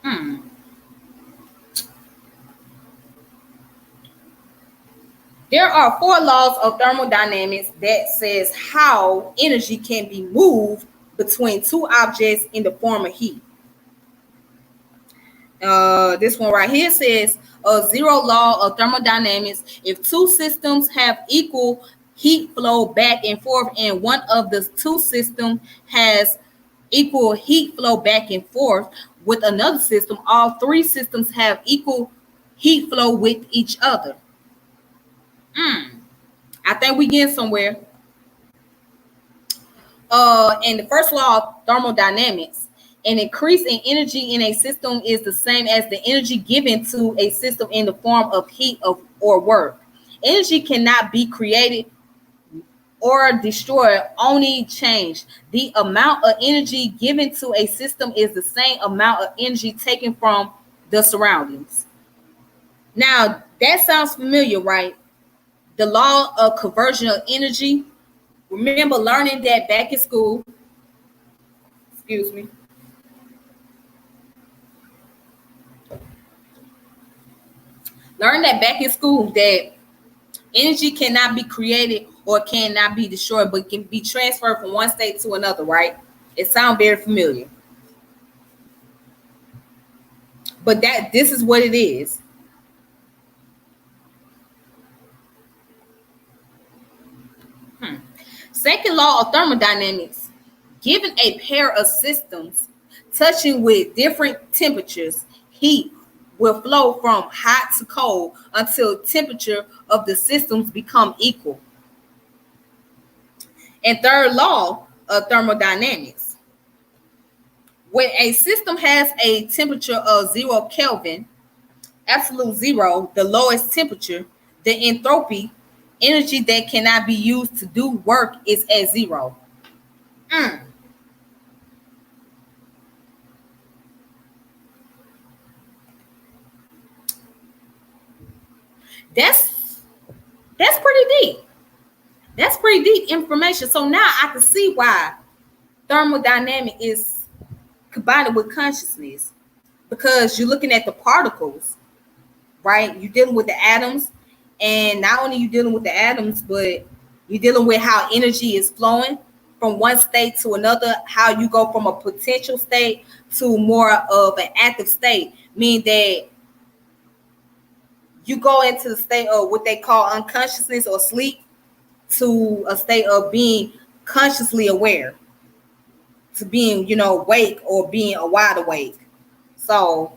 Hmm. There are four laws of thermodynamics that says how energy can be moved between two objects in the form of heat. This one right here says a zero law of thermodynamics. If two systems have equal heat flow back and forth and one of the two systems has equal heat flow back and forth with another system, all three systems have equal heat flow with each other. I think we get somewhere. And the first law of thermodynamics, an increase in energy in a system is the same as the energy given to a system in the form of heat or work. Energy cannot be created or destroyed, only changed. The amount of energy given to a system is the same amount of energy taken from the surroundings. Now, that sounds familiar, right? The law of conversion of energy. Remember learning that back in school. Excuse me. Learn that back in school that energy cannot be created or cannot be destroyed, but can be transferred from one state to another, right? It sounds very familiar. But this is what it is. Second law of thermodynamics. Given a pair of systems touching with different temperatures, heat will flow from hot to cold until temperature of the systems become equal. And third law of thermodynamics. When a system has a temperature of 0 Kelvin, absolute zero, the lowest temperature, the entropy, energy that cannot be used to do work, is at zero. That's pretty deep. That's pretty deep information. So now I can see why thermodynamic is combined with consciousness, because you're looking at the particles, right? You're dealing with the atoms, and not only you dealing with the atoms, but you're dealing with how energy is flowing from one state to another, how you go from a potential state to more of an active state, meaning that you go into the state of what they call unconsciousness or sleep, to a state of being consciously aware, to being, awake or being a wide awake. So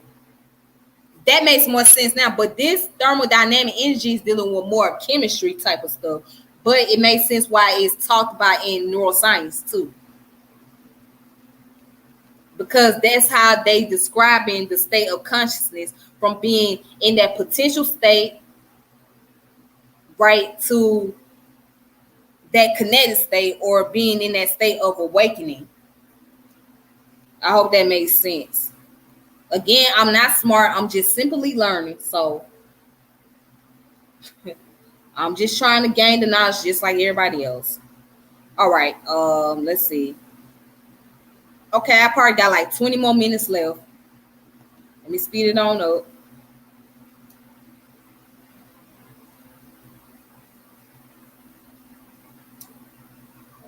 that makes more sense now. But this thermodynamic energy is dealing with more chemistry type of stuff. But it makes sense why it's talked about in neuroscience too. Because that's how they describing the state of consciousness, from being in that potential state, right, to that kinetic state, or being in that state of awakening. I hope that makes sense. Again, I'm not smart. I'm just simply learning. So I'm just trying to gain the knowledge just like everybody else. All right. Let's see. Okay, I probably got like 20 more minutes left. Let me speed it on up.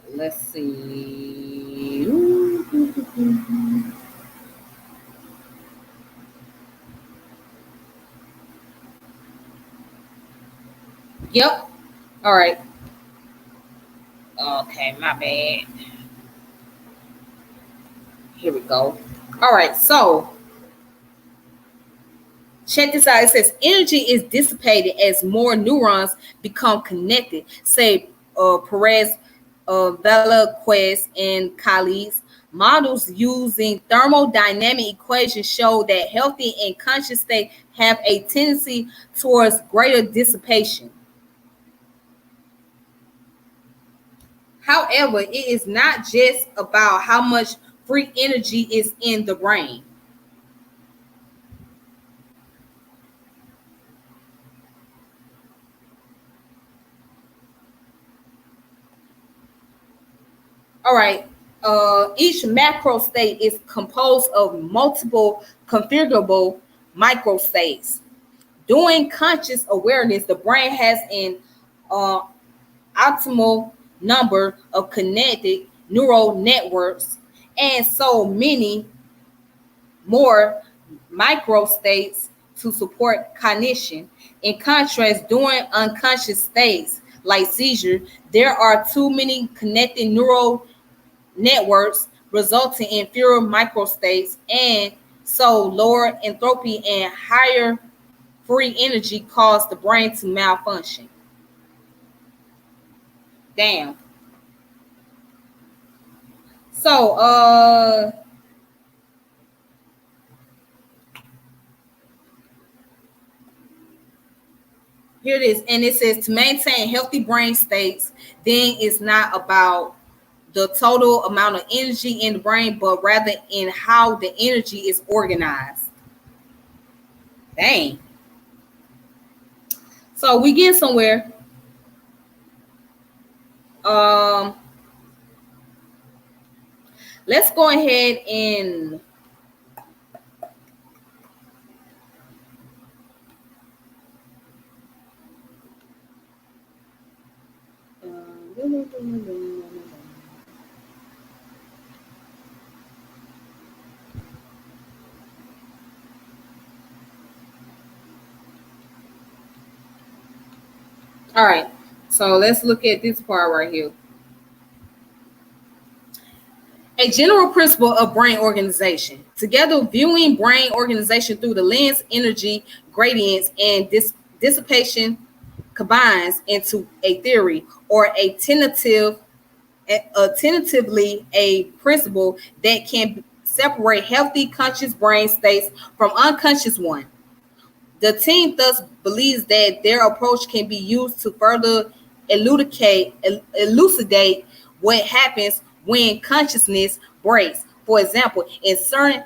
Let's see. Yep. All right. Okay, my bad. Here we go. All right, so check this out. It says energy is dissipated as more neurons become connected. Say Perez, Velasquez, and colleagues. Models using thermodynamic equations show that healthy and conscious states have a tendency towards greater dissipation. However, it is not just about how much free energy is in the brain. All right. Each macro state is composed of multiple configurable microstates. During conscious awareness, the brain has an optimal number of connected neural networks and so many more microstates to support cognition. In contrast, during unconscious states like seizure, there are too many connected neural networks, resulting in fewer microstates, and so lower entropy and higher free energy cause the brain to malfunction. Damn. So here it is, and it says to maintain healthy brain states, then it's not about the total amount of energy in the brain, but rather in how the energy is organized. Dang. So we get somewhere. Let's go ahead and all right. So let's look at this part right here. A general principle of brain organization. Together, viewing brain organization through the lens, energy, gradients, and dissipation combines into a theory or tentatively a principle that can separate healthy conscious brain states from unconscious one. The team thus believes that their approach can be used to further elucidate what happens when consciousness breaks. For example, in certain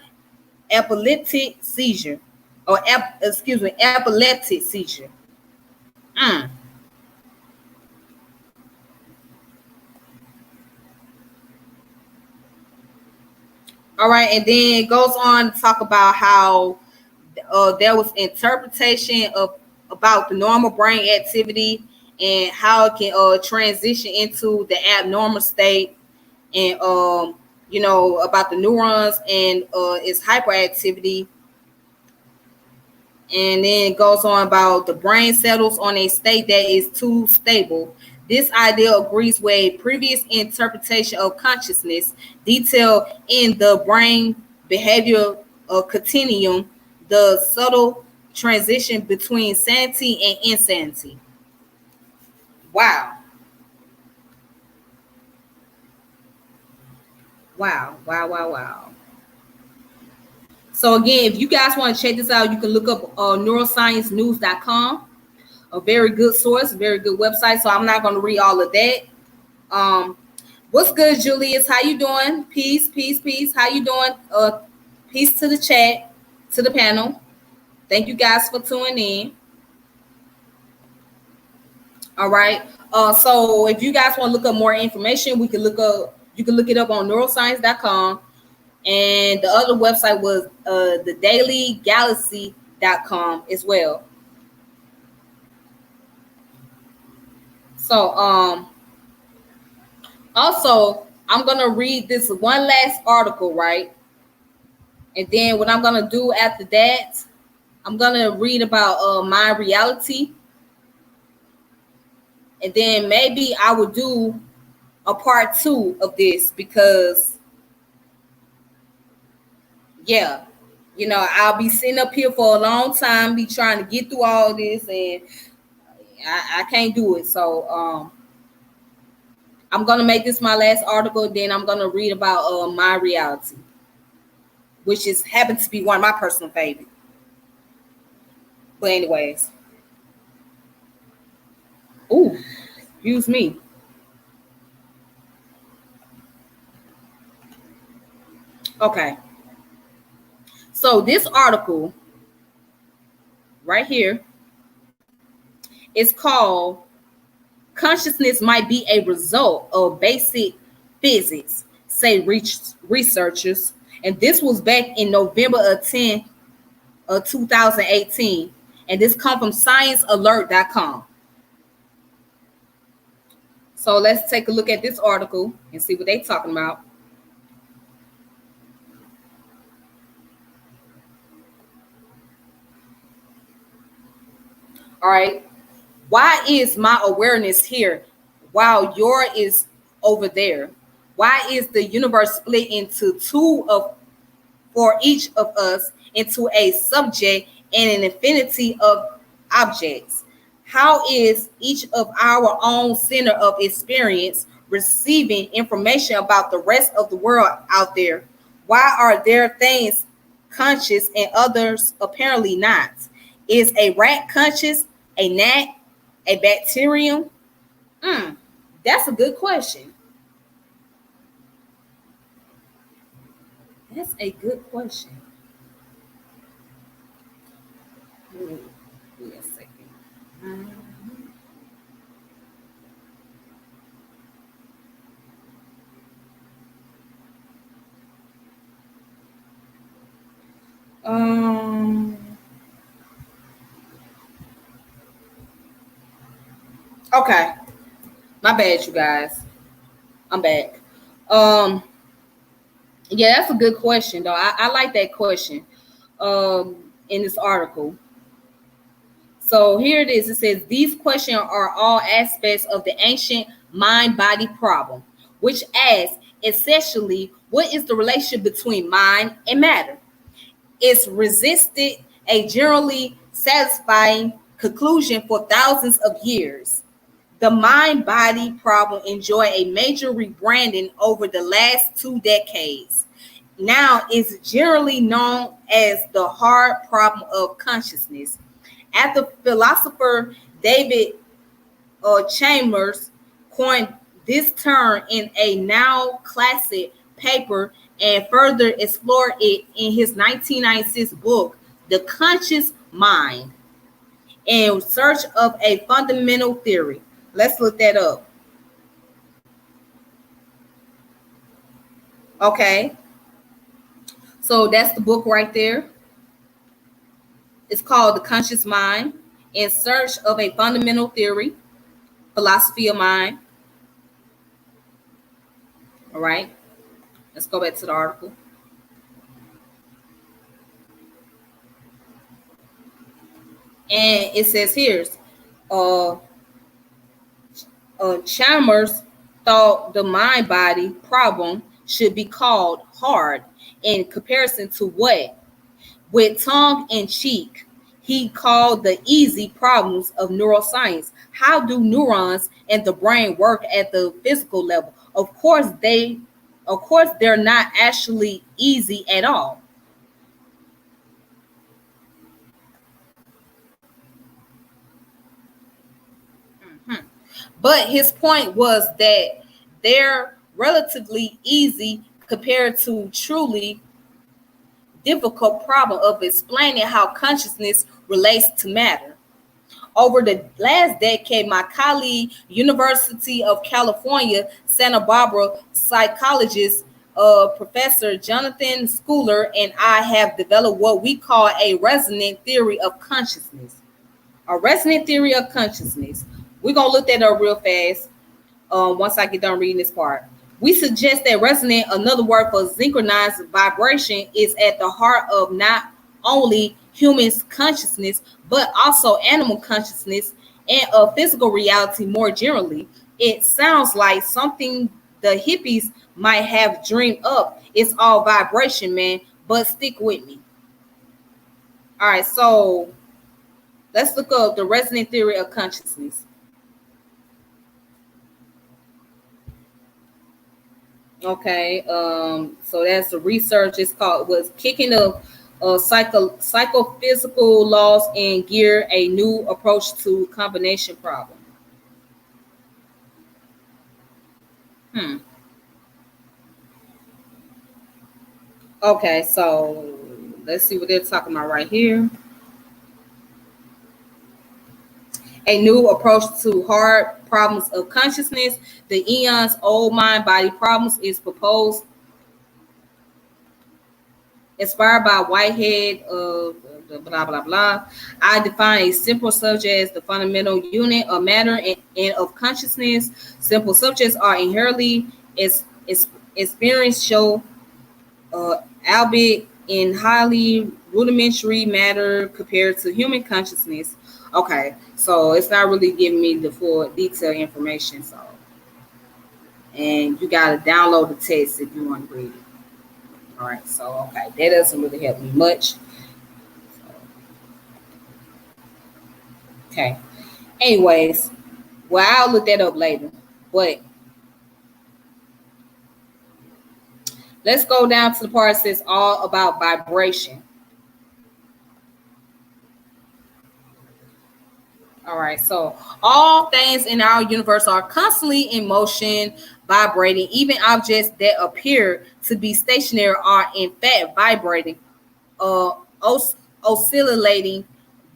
epileptic seizure, epileptic seizure. All right, and then it goes on to talk about how there was interpretation of about the normal brain activity and how it can transition into the abnormal state, and about the neurons and its hyperactivity. And then it goes on about the brain settles on a state that is too stable. This idea agrees with a previous interpretation of consciousness detailed in the brain behavior continuum, the subtle transition between sanity and insanity. Wow. Wow. Wow. Wow. Wow. So again, if you guys want to check this out, you can look up neurosciencenews.com, a very good source, very good website. So I'm not going to read all of that. What's good, Julius? How you doing? Peace, peace, peace. How you doing? Peace to the chat, to the panel. Thank you guys for tuning in. All right. So if you guys want to look up more information, you can look it up on neuroscience.com. And the other website was thedailygalaxy.com as well. So also I'm gonna read this one last article, right? And then what I'm gonna do after that, I'm gonna read about my reality. And then maybe I will do a part 2 of this because yeah, I'll be sitting up here for a long time, be trying to get through all this, and I can't do it. So I'm gonna make this my last article. Then I'm gonna read about my reality, which happens to be one of my personal favorites. But anyways, ooh, excuse me. Okay, so this article right here is called "Consciousness Might Be a Result of Basic Physics," say researchers. And this was back in November 10th of 2018. And this comes from sciencealert.com. So let's take a look at this article and see what they're talking about. All right. Why is my awareness here while yours is over there? Why is the universe split into for each of us into a subject and an infinity of objects? How is each of our own center of experience receiving information about the rest of the world out there? Why are there things conscious and others apparently not? Is a rat conscious, a gnat, a bacterium? That's a good question. That's a good question. Give me a second. Okay. My bad, you guys. I'm back. Yeah, that's a good question, though. I like that question in this article. So here it is. It says, these questions are all aspects of the ancient mind-body problem, which asks, essentially, what is the relationship between mind and matter? It's resisted a generally satisfying conclusion for thousands of years. The mind-body problem enjoyed a major rebranding over the last 2 decades. Now it's generally known as the hard problem of consciousness. After philosopher David Chambers coined this term in a now classic paper and further explored it in his 1996 book, The Conscious Mind, in search of a fundamental theory. Let's look that up. Okay. So that's the book right there. It's called The Conscious Mind, in search of a fundamental theory, philosophy of mind. All right. Let's go back to the article. And it says here, Chalmers thought the mind body problem should be called hard in comparison to what, with tongue in cheek, he called the easy problems of neuroscience. How do neurons and the brain work at the physical level? Of course they're not actually easy at all. Mhm. But his point was that they're relatively easy compared to truly difficult problem of explaining how consciousness relates to matter. Over the last decade, my colleague, University of California, Santa Barbara psychologist, Professor Jonathan Schooler, and I have developed what we call a resonant theory of consciousness. A resonant theory of consciousness. We're going to look that up real fast once I get done reading this part. We suggest that resonant, another word for synchronized vibration, is at the heart of not only human consciousness, but also animal consciousness and of physical reality more generally. It sounds like something the hippies might have dreamed up. It's all vibration, man, but stick with me. All right, so let's look up the resonant theory of consciousness. Okay, so that's the research. It's called was kicking the psychophysical laws in gear, a new approach to combination problem. Hmm. Okay, so let's see what they're talking about right here. A new approach to hard problems of consciousness. The eons old mind body problems is proposed, inspired by Whitehead of blah blah blah. I define a simple subject as the fundamental unit of matter and of consciousness. Simple subjects are inherently experiential, albeit in highly rudimentary matter compared to human consciousness. Okay, so it's not really giving me the full detailed information. So, and you got to download the text if you want to read it. All right, so okay, that doesn't really help me much. Okay. Anyways, well, I'll look that up later. But let's go down to the part that says all about vibration. All right, so all things in our universe are constantly in motion, vibrating. Even objects that appear to be stationary are in fact vibrating, uh, oscillating,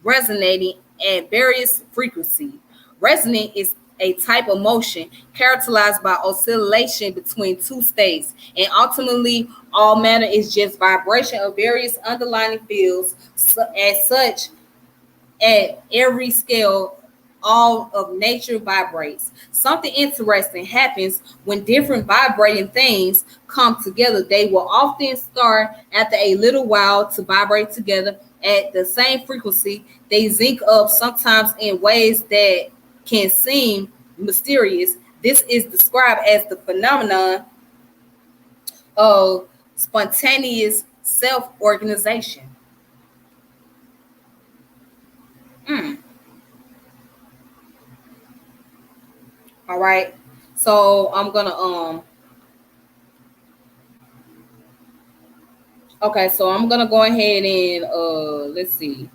resonating at various frequencies. Resonant is a type of motion characterized by oscillation between two states, and ultimately, all matter is just vibration of various underlying fields. So, as such, at every scale, all of nature vibrates. Something interesting happens when different vibrating things come together. They will often start after a little while to vibrate together at the same frequency. They sync up sometimes in ways that can seem mysterious. This is described as the phenomenon of spontaneous self-organization. Mm. All right. So I'm gonna okay, so I'm gonna go ahead and let's see.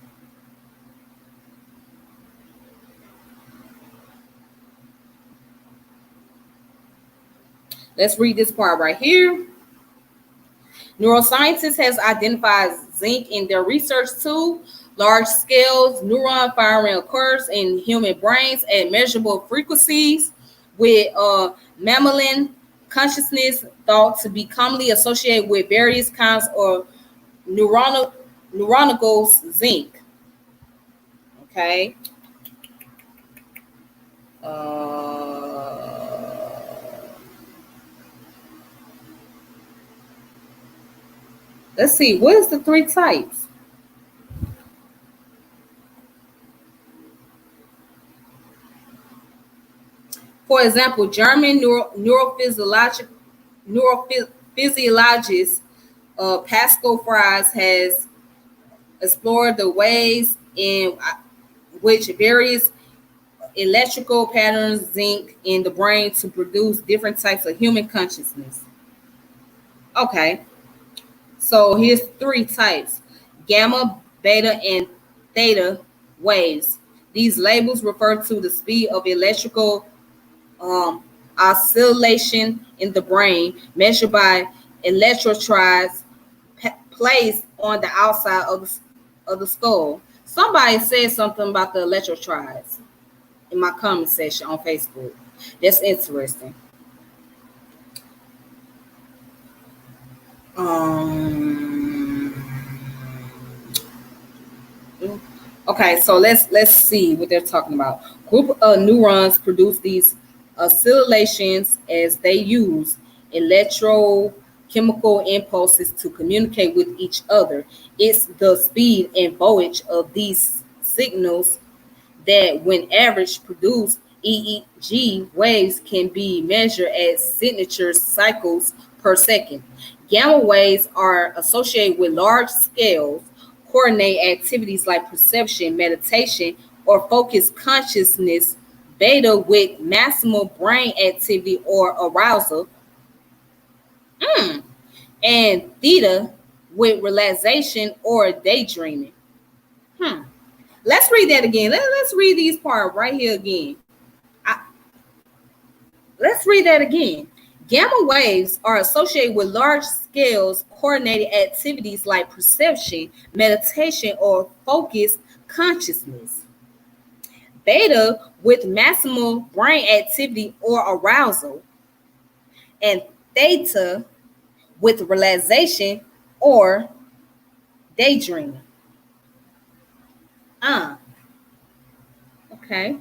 Let's read this part right here. Neuroscientists has identified zinc in their research too. Large scale neuron firing occurs in human brains at measurable frequencies, with mammalian consciousness thought to be commonly associated with various kinds of neuronal neuronal zinc. Okay. Let's see. What is the three types? For example, German neurophysiologist Pascal Fries has explored the ways in which various electrical patterns zinc in the brain to produce different types of human consciousness. Okay, so here's three types: gamma, beta, and theta waves. These labels refer to the speed of electrical um, oscillation in the brain, measured by electrodes placed on the outside of the skull. Somebody said something about the electrodes in my comment section on Facebook. That's interesting. Um, okay, so let's see what they're talking about. Group of neurons produce these oscillations as they use electrochemical impulses to communicate with each other. It's the speed and voltage of these signals that, when average, produce EEG waves can be measured as signature cycles per second. Gamma waves are associated with large scales, coordinate activities like perception, meditation, or focused consciousness. Beta with maximal brain activity or arousal. And theta with relaxation or daydreaming. Hmm. Let's read that again. Let's read these parts right here again. Let's read that again. Gamma waves are associated with large scales coordinated activities like perception, meditation, or focused consciousness. Beta with maximal brain activity or arousal. And theta with relaxation or daydreaming. Okay.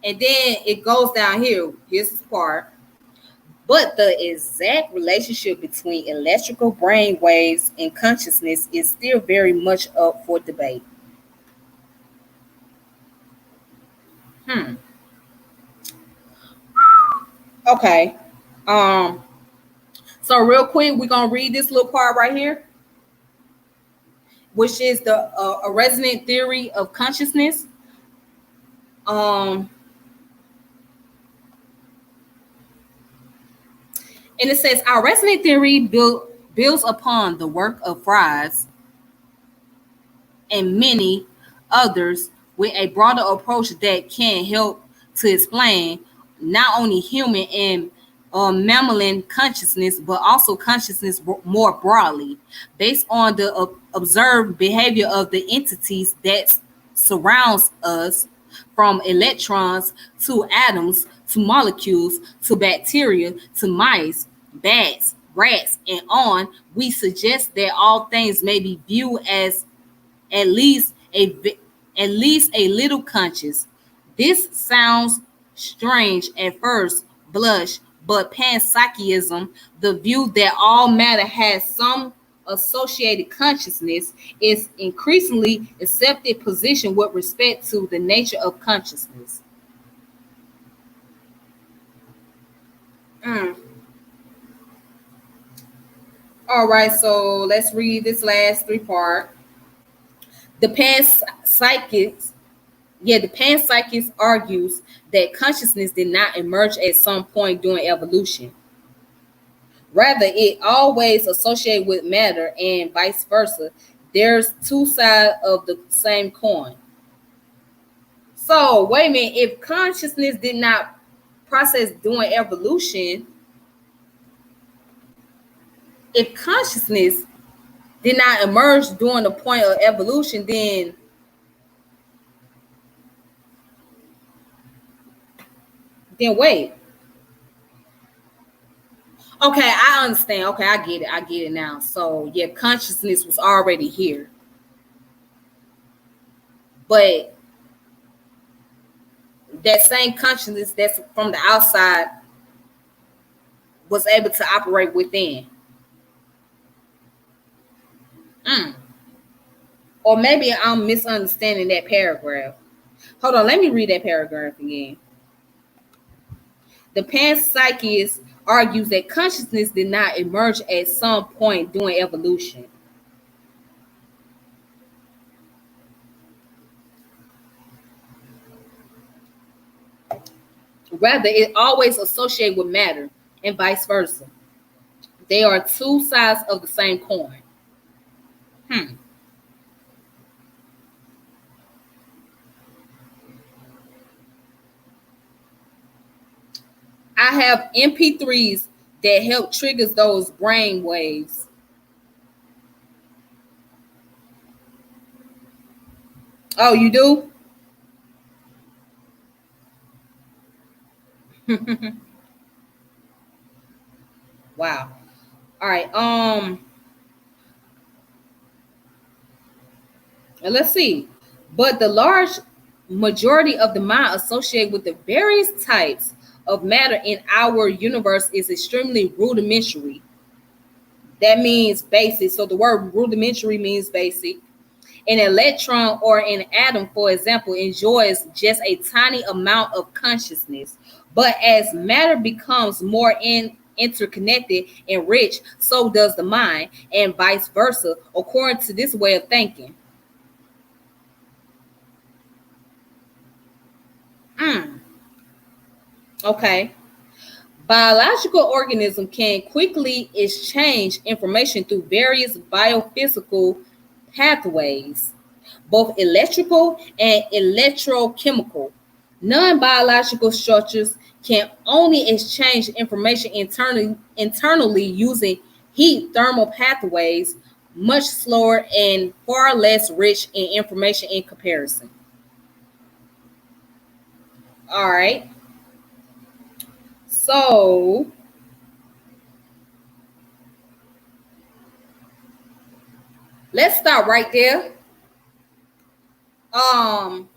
And then it goes down here. Here's this part. But the exact relationship between electrical brain waves and consciousness is still very much up for debate. Okay. So real quick, we're gonna read this little part right here, which is the a resonant theory of consciousness. And it says our resonant theory builds upon the work of Fries and many others with a broader approach that can help to explain not only human and mammalian consciousness, but also consciousness more broadly, based on the observed behavior of the entities that surrounds us, from electrons to atoms to molecules to bacteria to mice, bats, rats, and on. We suggest that all things may be viewed as at least a little conscious. This sounds strange at first blush, but panpsychism, the view that all matter has some associated consciousness, is increasingly accepted position with respect to the nature of consciousness. All right, so let's read this last three part. The panpsychist argues that consciousness did not emerge at some point during evolution. Rather, it always associated with matter and vice versa. There's two sides of the same coin. So, wait a minute. If consciousness did not process during evolution, if consciousness did not emerge during the point of evolution, then wait. Okay, I understand. Okay, I get it. I get it now. So yeah, consciousness was already here. But that same consciousness that's from the outside was able to operate within. Or maybe I'm misunderstanding that paragraph. Hold on, let me read that paragraph again. The panpsychist argues that consciousness did not emerge at some point during evolution. Rather, it always associates with matter and vice versa. They are two sides of the same coin. Hmm. I have MP3s that help triggers those brain waves. Oh, you do? Wow. All right. And let's see. But the large majority of the mind associated with the various types of matter in our universe is extremely rudimentary. That means basic. So the word rudimentary means basic. An electron or an atom, for example, enjoys just a tiny amount of consciousness. But as matter becomes more interconnected and rich, so does the mind, and vice versa, according to this way of thinking. Mm, okay. Biological organisms can quickly exchange information through various biophysical pathways, both electrical and electrochemical. Non-biological structures can only exchange information internally using heat thermal pathways, much slower and far less rich in information in comparison. All right. So let's start right there. Um,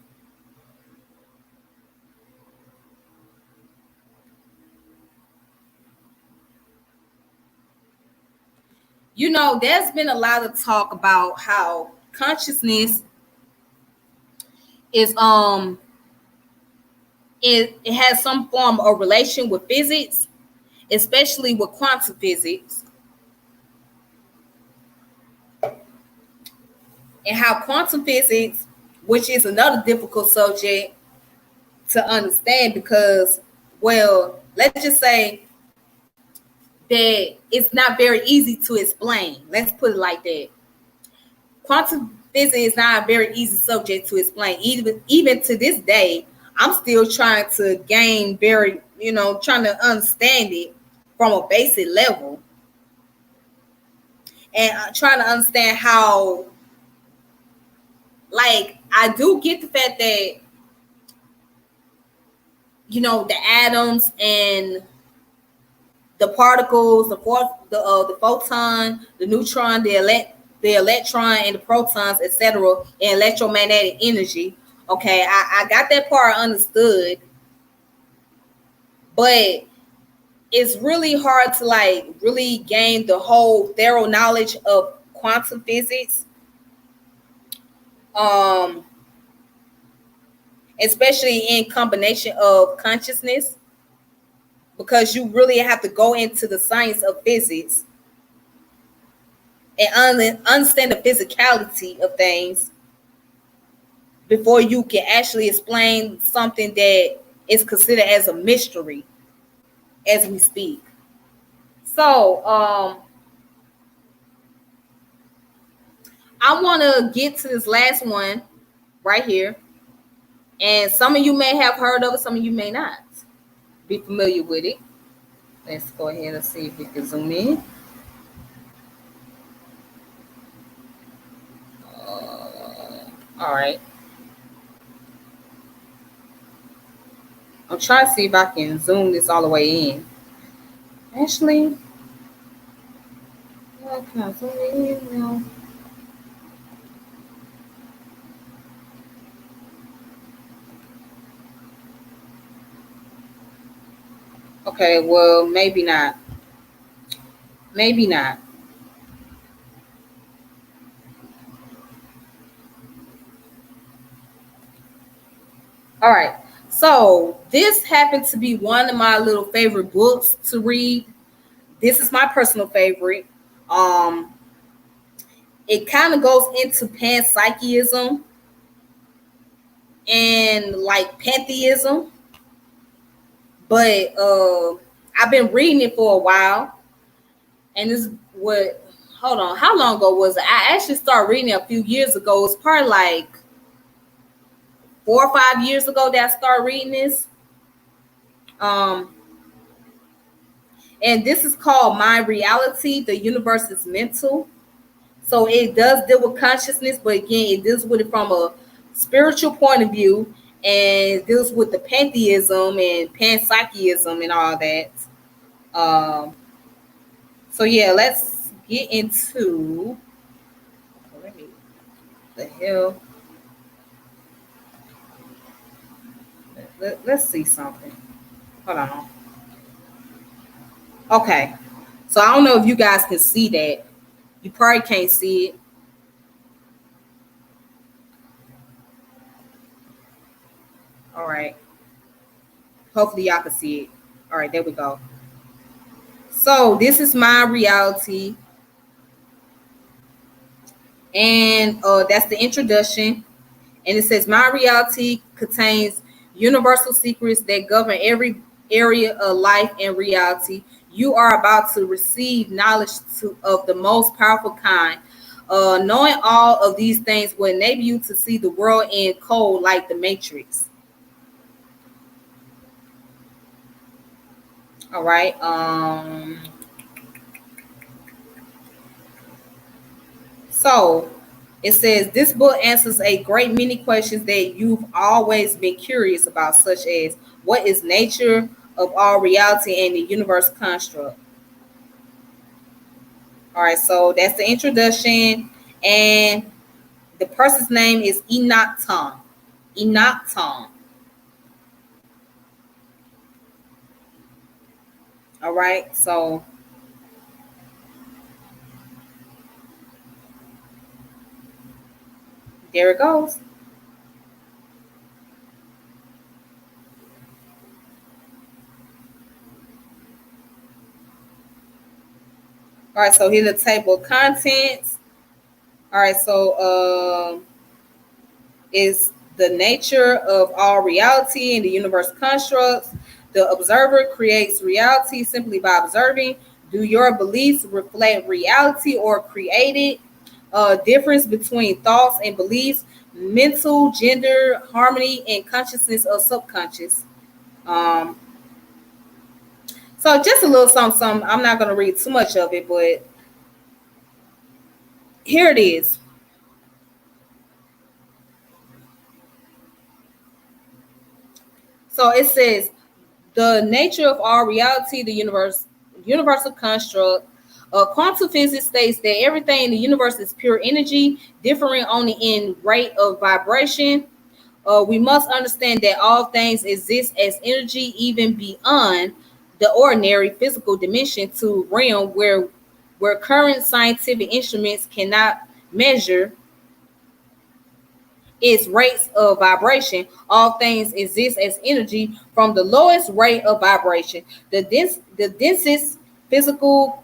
there's been a lot of talk about how consciousness is it has some form of relation with physics, especially with quantum physics, and how quantum physics, which is another difficult subject to understand because, well, let's just say that it's not very easy to explain. Let's put it like that. Quantum physics is not a very easy subject to explain. Even to this day, I'm still trying to gain trying to understand it from a basic level, and trying to understand how, like, I do get the fact that the atoms and the particles, the photon, the neutron, the electron, and the protons, etc., and electromagnetic energy. Okay, I got that part understood, but it's really hard to like really gain the whole thorough knowledge of quantum physics, um, especially in combination of consciousness, because you really have to go into the science of physics and understand the physicality of things before you can actually explain something that is considered as a mystery as we speak. So I want to get to this last one right here. And some of you may have heard of it, some of you may not be familiar with it. Let's go ahead and see if we can zoom in. All right. I'm trying to see if I can zoom this all the way in. Actually, can I zoom in now? Okay, well, maybe not. Maybe not. All right. So this happened to be one of my little favorite books to read. This is my personal favorite. Um, it kind of goes into panpsychism and like pantheism, but I've been reading it for a while, and this what. Hold on, how long ago was it? I actually started reading it a few years ago. It's probably like 4 or 5 years ago that I started reading this. Um, and this is called My Reality. The Universe is Mental. So it does deal with consciousness, but again, it deals with it from a spiritual point of view, and it deals with the pantheism and panpsychism and all that. Um, so yeah, let's get into the hell. Let's see something. Hold on. Okay. So I don't know if you guys can see that. You probably can't see it. All right. Hopefully y'all can see it. All right, there we go. So this is my reality. And that's the introduction. And it says, my reality contains universal secrets that govern every area of life and reality. You are about to receive knowledge of the most powerful kind. Knowing all of these things will enable you to see the world in code like the Matrix. All right. So it says this book answers a great many questions that you've always been curious about, such as what is nature of all reality and the universe construct. All right, so that's the introduction, and the person's name is Enoch Tom. Enoch Tom. All right, so there it goes. All right, so here's the table of contents. All right, so is the nature of all reality and the universe constructs. The observer creates reality simply by observing. Do your beliefs reflect reality or create it? Difference between thoughts and beliefs, mental, gender, harmony, and consciousness of subconscious. Um, so just a little something. I'm not going to read too much of it, but here it is. So it says, the nature of all reality, the universal construct. Quantum physics states that everything in the universe is pure energy, differing only in rate of vibration. We must understand that all things exist as energy, even beyond the ordinary physical dimension to realm where current scientific instruments cannot measure its rates of vibration. All things exist as energy from the lowest rate of vibration, the densest physical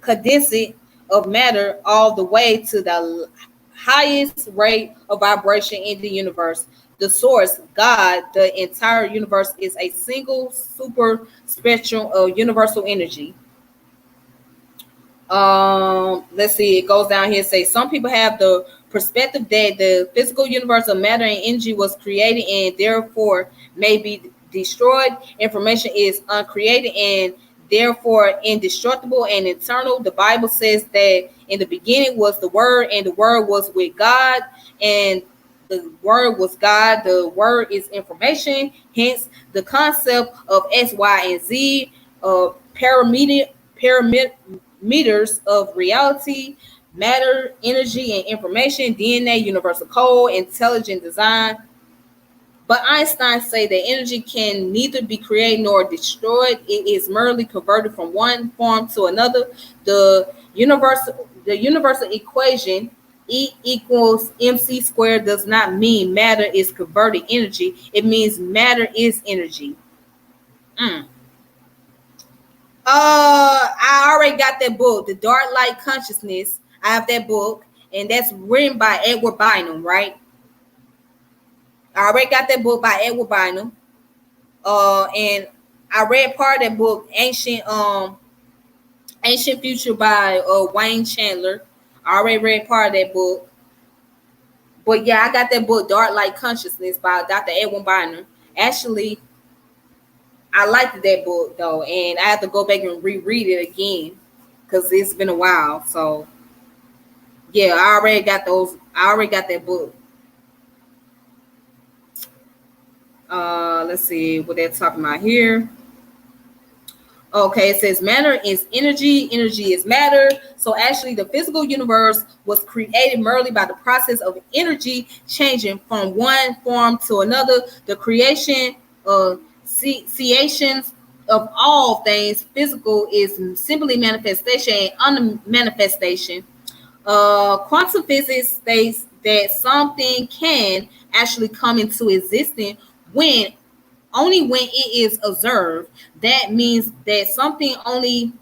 condensate of matter, all the way to the highest rate of vibration in the universe. The source, God, the entire universe is a single super spectrum of universal energy. Let's see, it goes down here and say some people have the perspective that the physical universe of matter and energy was created and therefore may be destroyed. Information is uncreated and therefore indestructible and eternal. The Bible says that in the beginning was the Word, and the Word was with God, and the Word was God. The Word is information. Hence, the concept of X, Y, and Z, parameters of reality, matter, energy, and information, DNA, universal code, intelligent design. But Einstein say that energy can neither be created nor destroyed. It is merely converted from one form to another. The universal equation E equals mc squared does not mean matter is converted energy. It means matter is energy. Mm. I already got that book, The Dark Light Consciousness. I have that book, and that's written by Edward Bynum, right? I already got that book by Edward Bynum. And I read part of that book, Ancient Future by Wayne Chandler. I already read part of that book. But yeah, I got that book, Dark Light Consciousness by Dr. Edwin Bynum. Actually, I liked that book though, and I have to go back and reread it again because it's been a while. So yeah, I already got those. I already got that book. Let's see what they're talking about here. Okay, it says matter is energy, energy is matter. So actually the physical universe was created merely by the process of energy changing from one form to another. The creation of creations of all things physical is simply manifestation and unmanifestation. Quantum physics states that something can actually come into existence when only when it is observed. That means that something only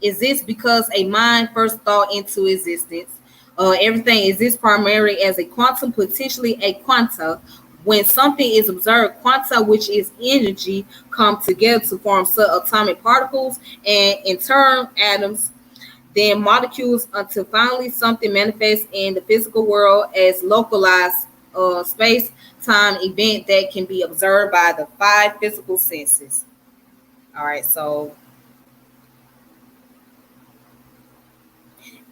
exists because a mind first thought into existence. Everything exists primarily as a quantum, potentially a quanta. When something is observed, quanta, which is energy, come together to form subatomic particles and in turn atoms, then molecules, until finally something manifests in the physical world as localized space time event that can be observed by the five physical senses. All right, so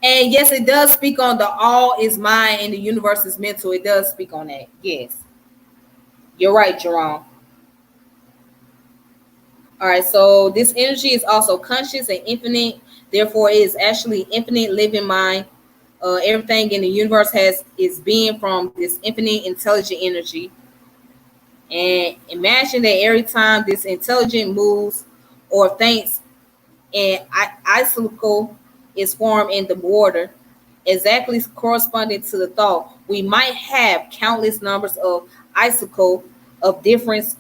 and yes, it does speak on the all is mind and the universe is mental. It does speak on that. Yes, you're right, Jerome. All right, so this energy is also conscious and infinite. Therefore, it is actually infinite living mind. Everything in the universe has is being from this infinite intelligent energy. And imagine that every time this intelligent moves or thinks, an icicle is formed in the water, exactly corresponding to the thought. We might have countless numbers of icicle of different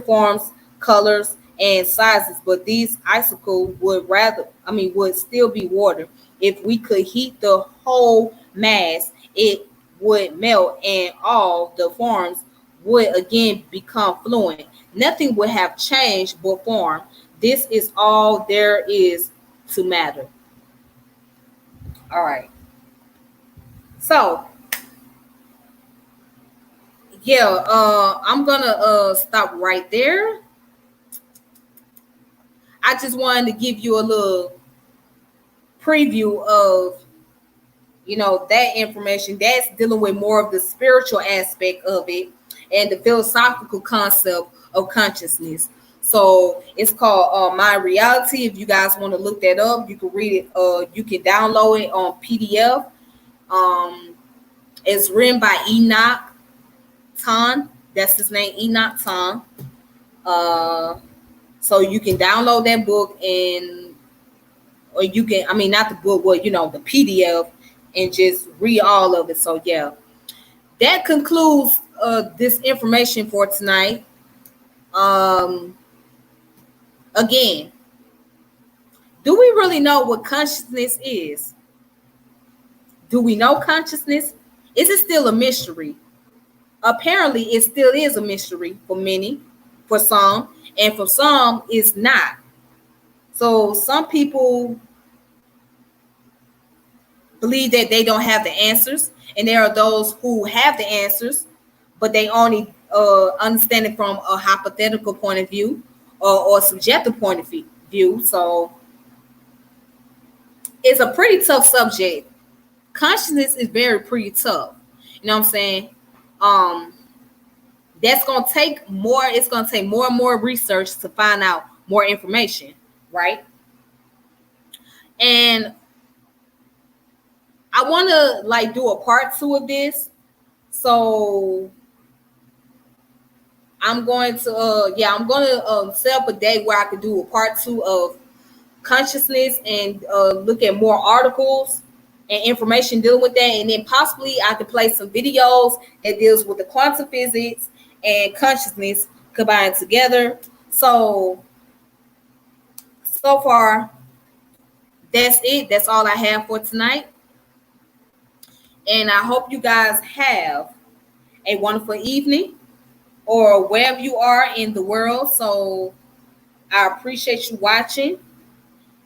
forms, colors, and sizes, but these icicle would still be water. If we could heat the whole mass, it would melt, and all the forms would again become fluent. Nothing would have changed but form. This is all there is to matter. All right. So yeah, I'm gonna stop right there. I just wanted to give you a little preview of that information that's dealing with more of the spiritual aspect of it and the philosophical concept of consciousness. So it's called My Reality. If you guys want to look that up, you can read it. You can download it on PDF. Um, it's written by Enoch Ton. That's his name, Enoch Ton. So you can download that book or you can, I mean, not the book, well, the PDF and just read all of it. So yeah, that concludes this information for tonight. Again, do we really know what consciousness is? Do we know consciousness? Is it still a mystery? Apparently, it still is a mystery for many, for some, and for some, it's not. So some people believe that they don't have the answers, and there are those who have the answers, but they only understand it from a hypothetical point of view or subjective point of view. So it's a pretty tough subject. Consciousness is pretty tough. You know what I'm saying? That's gonna take more. It's gonna take more and more research to find out more information, right? And I want to do a part 2 of this. So I'm going to set up a day where I could do a part 2 of consciousness and look at more articles and information dealing with that. And then possibly I could play some videos that deals with the quantum physics and consciousness combined together. So far, that's it. That's all I have for tonight. And I hope you guys have a wonderful evening or wherever you are in the world. So I appreciate you watching.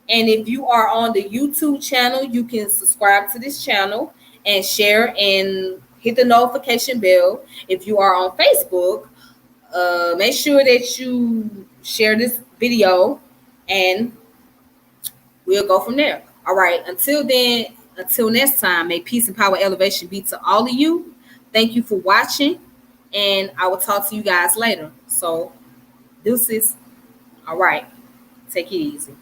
And if you are on the YouTube channel, you can subscribe to this channel and share and hit the notification bell. If you are on Facebook, make sure that you share this video and we'll go from there. All right. Until then, until next time, may peace and power elevation be to all of you. Thank you for watching, and I will talk to you guys later. So, deuces. All right. Take it easy.